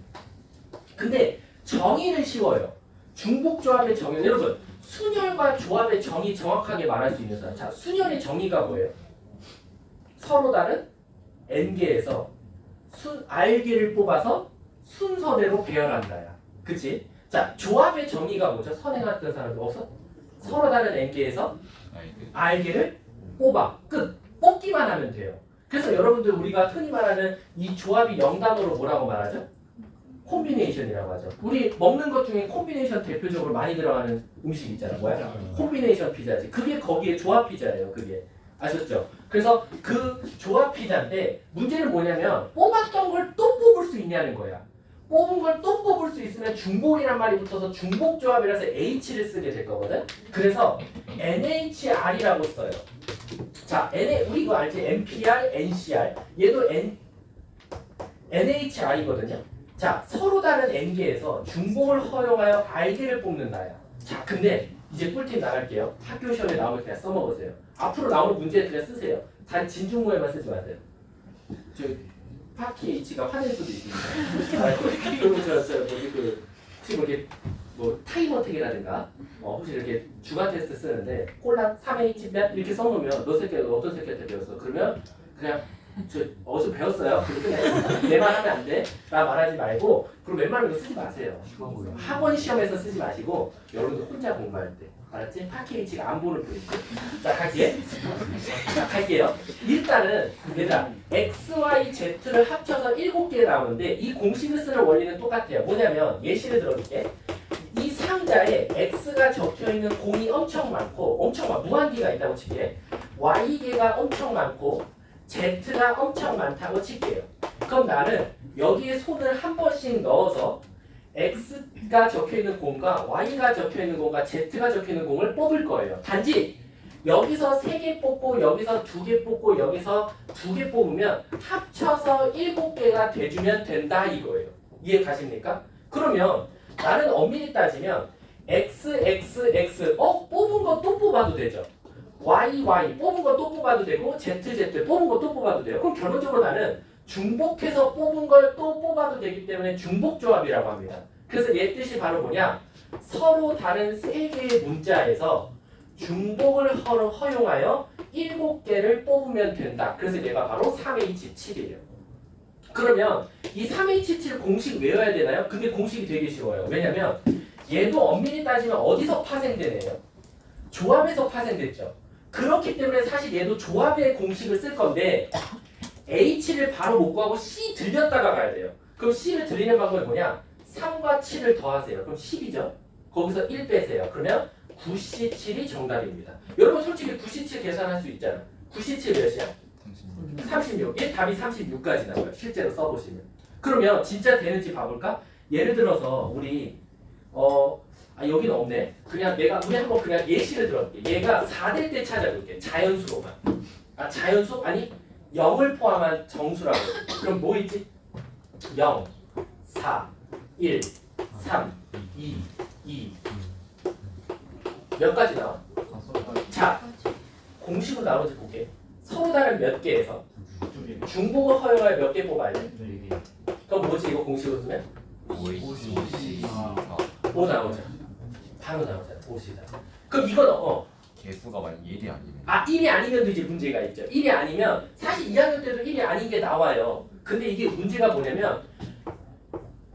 근데 정의는 쉬워요. 중복조합의 정의 여러분 순열과 조합의 정의 정확하게 말할 수 있는 사람. 자 순열의 정의가 뭐예요? 서로 다른 n개에서 r개를 뽑아서 순서대로 배열한다야. 그치? 자 조합의 정의가 뭐죠? 선행했던 사람도 없어? 서로 다른 n개에서 r개를 뽑아. 끝. 뽑기만 하면 돼요. 그래서 여러분들 우리가 흔히 말하는 이 조합이 영단어로 뭐라고 말하죠? 콤비네이션이라고 하죠. 우리 먹는 것 중에 콤비네이션 대표적으로 많이 들어가는 음식 있잖아. 뭐야? 콤비네이션 피자지. 그게 거기에 조합 피자예요. 그게. 아셨죠? 그래서 그 조합 피자인데 문제는 뭐냐면 뽑았던 걸 또 뽑을 수 있냐는 거야. 뽑은 걸 또 뽑을 수 있으면 중복이란 말이 붙어서 중복조합이라서 H를 쓰게 될 거거든. 그래서 NHR이라고 써요. 자, 우리 이거 알지? NPR, NCR. 얘도 NHR이거든요. 자, 서로 다른 n개에서 중복을 허용하여 r개를 뽑는다야. 자, 근데 이제 꿀팁 나갈게요. 학교 시험에 나오면 그냥 써먹으세요. 앞으로 나오는 문제 그냥 쓰세요. 단 진중모에만 쓰지 마세요. 저 파키 H가 화낼 수도 있습니다. 그리고 뭐지 혹시 뭐 이렇게 뭐 타임어택이라든가 혹시 이렇게 주간 테스트 쓰는데 콜라 3H 몇 이렇게 써놓으면 너 새끼 어떤 새끼한테 배웠어? 그러면 그냥 저 어디서 배웠어요? 그렇게 내 말 하면 안 돼? 나 말하지 말고 그럼 웬만하면 이거 쓰지 마세요. 학원 시험에서 쓰지 마시고 여러분들 혼자 공부할 때 알았지? 파키H가 안 보는 포인트. 자 갈게. 자 갈게요. 일단은 얘들아 X, Y, Z를 합쳐서 7개 나오는데 이 공식을 쓰는 원리는 똑같아요. 뭐냐면 예시를 들어줄게. 이 상자에 X가 적혀있는 공이 엄청 많고 무한기가 있다고 칠게. Y개가 엄청 많고 Z가 엄청 많다고 칠게요. 그럼 나는 여기에 손을 한 번씩 넣어서 X가 적혀있는 공과 Y가 적혀있는 공과 Z가 적혀있는 공을 뽑을 거예요. 단지 여기서 3개 뽑고 여기서 2개 뽑고 여기서 2개 뽑으면 합쳐서 7개가 돼주면 된다 이거예요. 이해 가십니까? 그러면 나는 엄밀히 따지면 X, X, X 뽑은 거 또 뽑아도 되죠. Y, Y 뽑은 거 또 뽑아도 되고 Z, Z 뽑은 거 또 뽑아도 돼요. 그럼 결론적으로 나는 중복해서 뽑은 걸 또 뽑아도 되기 때문에 중복조합이라고 합니다. 그래서 얘 뜻이 바로 뭐냐? 서로 다른 3개의 문자에서 중복을 허용하여 7개를 뽑으면 된다. 그래서 얘가 바로 3H7이에요. 그러면 이 3H7 공식 외워야 되나요? 근데 공식이 되게 쉬워요. 왜냐면 얘도 엄밀히 따지면 어디서 파생되네요? 조합에서 파생됐죠. 그렇기 때문에 사실 얘도 조합의 공식을 쓸 건데 H를 바로 못 구하고 C 들렸다가 가야 돼요. 그럼 C를 들리는 방법이 뭐냐? 3과 7을 더하세요. 그럼 10이죠. 거기서 1 빼세요. 그러면 9C7이 정답입니다. 여러분 솔직히 9C7 계산할 수 있잖아. 9C7 몇이야? 36. 얘 답이 36까지 나와요. 실제로 써보시면. 그러면 진짜 되는지 봐볼까? 예를 들어서 우리 여기는 없네. 그냥 우리 한번 그냥 예시를 들어볼게. 얘가 4될 때 찾아볼게. 자연수로만. 자연수? 아니 0을 포함한 정수라고. 그럼 뭐 있지? 0, 4, 1, 3, 2, 2. 몇 가지 나와? 자, 공식으로 나오는지 볼게. 서로 다른 몇 개에서 중복을 허용하여 몇 개 뽑아야 돼? 그럼 뭐지 이거 공식으로 쓰면? 5 나오죠. 바로 나오잖아. 5시다. 그럼 이건 개수가 만약 1이 아니면 1이 아니면도 이제 문제가 있죠. 1이 아니면 사실 2학년 때도 1이 아닌 게 나와요. 근데 이게 문제가 뭐냐면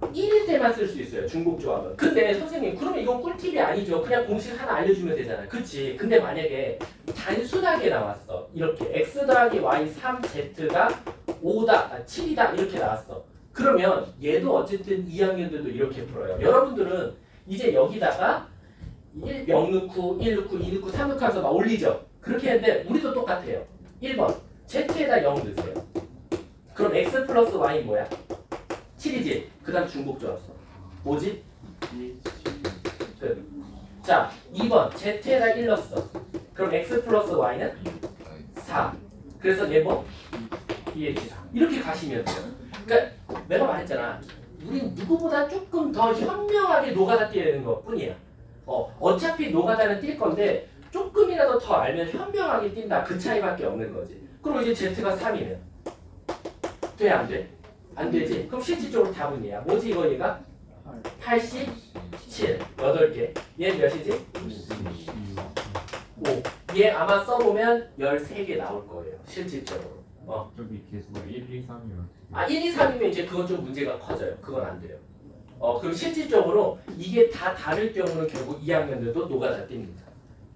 1일 때만 쓸 수 있어요. 중복조합은. 근데 선생님 그러면 이건 꿀팁이 아니죠. 그냥 공식 하나 알려주면 되잖아. 그치? 근데 만약에 단순하게 나왔어. 이렇게 x 더하기 y 3z가 5다, 7이다 이렇게 나왔어. 그러면 얘도 어쨌든 2학년들도 이렇게 풀어요. 여러분들은 이제 여기다가 0 넣고 1 넣고 2 넣고 3 넣고 하면서 막 올리죠. 그렇게 했는데 우리도 똑같아요. 1번 z에다 0 넣으세요. 그럼 x 플러스 y는 뭐야? 7이지. 그 다음 중복조합 써. 뭐지? 자 2번 z에다 1 넣었어. 그럼 x 플러스 y는 4. 그래서 얘 뭐? 2h4. 이렇게 가시면 돼요. 그러니까 내가 말했잖아. 우린 누구보다 조금 더 현명하게 노가다 뛰어야 되는 것 뿐이야. 어차피 노가다는 뛸 건데 조금이라도 더 알면 현명하게 뛴다. 그 차이밖에 없는 거지. 그럼 이제 z가 3이면 돼? 안 돼? 안 되지? 그럼 실질적으로 답은 얘야. 뭐지 이거 얘가? 87. 8개. 얘 몇이지? 5. 얘 아마 써보면 13개 나올 거예요. 실질적으로. 저기 개수가 1, 2, 3이요. 1, 2, 3이면 이제 그건 좀 문제가 커져요. 그건 안 돼요. 그럼 실질적으로 이게 다 다를 경우는 결국 2학년들도 노가다 뜁니다.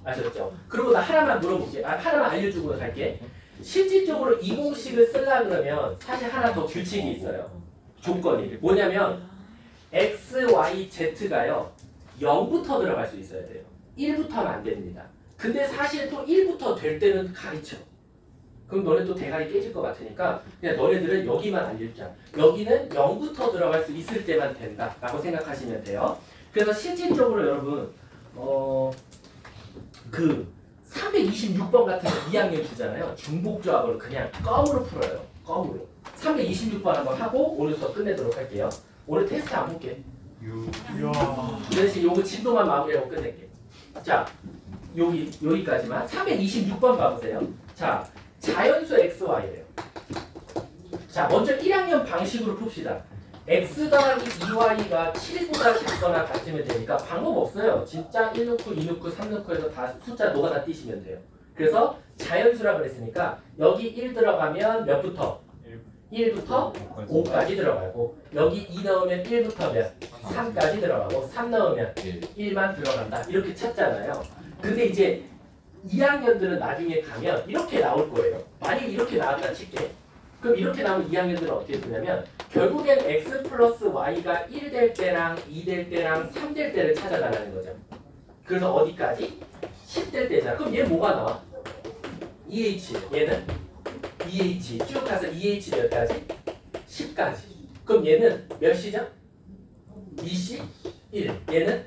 아셨죠? 그리고 나 하나만 물어볼게. 하나만 알려주고 갈게. 실질적으로 이 공식을 쓰려고 그러면 사실 하나 더 규칙이 있어요. 조건이. 뭐냐면 x, y, z가요. 0부터 들어갈 수 있어야 돼요. 1부터는 안 됩니다. 근데 사실 또 1부터 될 때는 가르쳐. 그럼 너네 또 대가리 깨질 것 같으니까 그냥 너네들은 여기만 알려주자. 여기는 0부터 들어갈 수 있을 때만 된다 라고 생각하시면 돼요. 그래서 실질적으로 여러분 그 326번 같은 거 2학년 주잖아요. 중복조합으로 그냥 껌으로 풀어요. 껌으로. 326번 한번 하고 오늘 수업 끝내도록 할게요. 오늘 테스트 안 볼게. 이야. 그 대신 요거 진도만 마무리하고 끝낼게. 자, 여기까지만. 326번 봐보세요. 자, 자연수 xy래요. 자, 먼저 1학년 방식으로 풉시다. x 더하기 2y가 7보다 작거나 같으면 되니까 방법 없어요. 진짜 1 넣고 2 넣고 3 넣고 해서 다 숫자 노가다 띄시면 돼요. 그래서 자연수라 그랬으니까 여기 1 들어가면 몇부터? 1부터 5까지 들어가고 여기 2 넣으면 1부터 몇? 3까지 들어가고 3 넣으면 1만 들어간다. 이렇게 찾잖아요. 근데 이제 2학년들은 나중에 가면 이렇게 나올 거예요. 만약에 이렇게 나왔다 칠게. 그럼 이렇게 나오면 2학년들은 어떻게 되냐면 결국엔 x 플러스 y가 1 될 때랑 2 될 때랑 3 될 때를 찾아달라는 거죠. 그래서 어디까지? 10 될 때잖아. 그럼 얘 뭐가 나와? 2h. 얘는 2h. 쭉 가서 2h 몇 가지? 10까지. 그럼 얘는 몇 시죠? 2c 1. 얘는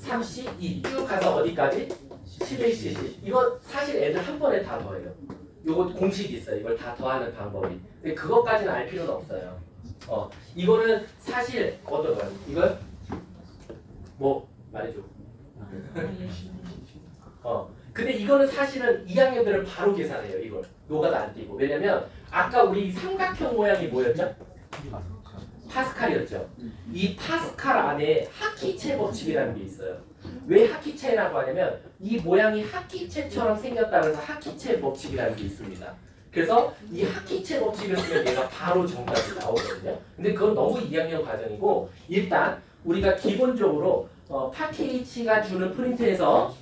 3c 2. 쭉 가서 어디까지? 11cc. 이거 사실 애들 한 번에 다 더해요. 요거 공식이 있어요. 이걸 다 더하는 방법이. 근데 그것까지는 알 필요는 없어요. 이거는 사실 어떤 거야? 이걸 뭐 말해줘. 근데 이거는 사실은 2학년들은 바로 계산해요. 이걸 노가다 안 띄고. 왜냐면 아까 우리 삼각형 모양이 뭐였죠? 파스칼이었죠. 이 파스칼 안에 하키체 법칙이라는 게 있어요. 왜 하키체라고 하냐면 이 모양이 하키체처럼 생겼다 그래서 하키체 법칙이라는 게 있습니다. 그래서 이 하키체 법칙을 쓰면 얘가 바로 정답이 나오거든요. 근데 그건 너무 2학년 과정이고 일단 우리가 기본적으로 파케이치가 주는 프린트에서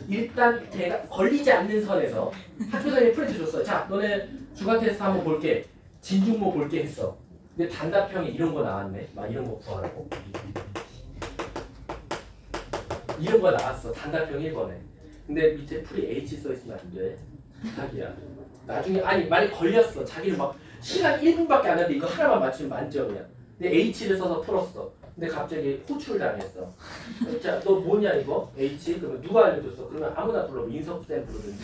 일단 제가 걸리지 않는 선에서 학교 선생님이 프린트 줬어요. 자, 너네 주간 테스트 한번 볼게. 진중모 볼게 했어. 근데 단답형에 이런 거 나왔네. 막 이런 거 구하라고. 이런 거 나왔어. 단답형 1번에. 근데 밑에 풀이 H 써있으면 안 돼. 자기야. 나중에 아니 만약 걸렸어. 자기는 막 시간 1분밖에 안 하는데 이거 하나만 맞추면 만점이야. 근데 H를 써서 풀었어. 근데 갑자기 호출 당했어. 자, 너 뭐냐 이거? H? 그러면 누가 알려줬어? 그러면 아무나 불러. 인석쌤 부르든지.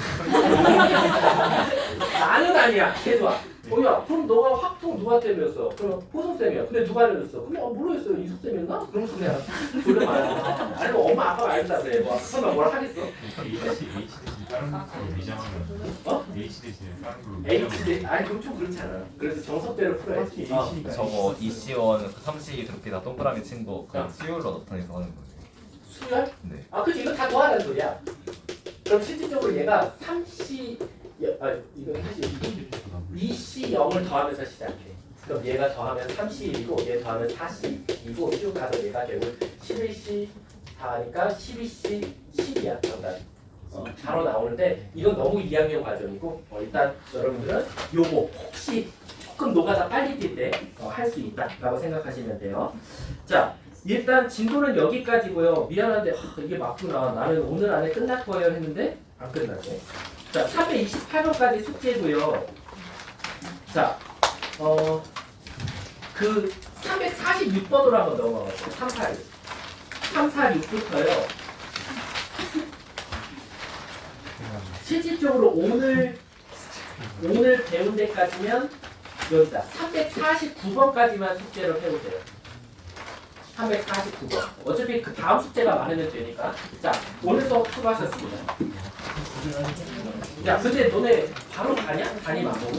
나는 아니야. 계속. 야, 그럼 너가 확통 누구한테 배웠어? 그럼 호성쌤이야. 근데 누가 알려줬어? 그럼 모르겠어요. 인석쌤이었나? 그러면서 그냥 돌려 말해. 아니 뭐 엄마 아빠가 알다 그래. 뭐 설마 뭐라 하겠어? H 대신 다른 걸로 미장하면 H 대신 다른 걸로 H 아니 그럼 좀 그렇잖아. 그래서 정석대로 풀어야지. 저거 EC1 3C 그렇게 다 동그라미 친 거 그냥 수열로 나타내서 하는 거예요. 수열? 네. 아 그치 이거 다 더하라는 소리야. 그럼 실질적으로 얘가 3C 이거 사실 2C0을 더하면서 시작해. 그럼 얘가 더하면 3C1이고 얘 더하면 4C2고 쭉 가서 얘가 결국 11C 4니까 12C 10이야 정답. 바로 나오는데 이건 너무 2학년 과정이고 일단 여러분들은 요거 혹시 조금 노가다 빨리 뛸 때 할 수 있다라고 생각하시면 돼요. 자 일단 진도는 여기까지고요. 미안한데 이게 맞구나. 나는 오늘 안에 끝날 거예요 했는데 안 끝났네. 자 328번까지 숙제고요. 자 그 346번으로 한번 넘어가요. 346부터요. 실질적으로 오늘 배운 데까지면 여기다 349번까지만 숙제로 해보세요. 349번. 어차피 그 다음 숙제가 많으면 되니까. 자, 오늘 수업 수고하셨습니다. 야, 근데 너네 바로 가냐? 담임 안 보고?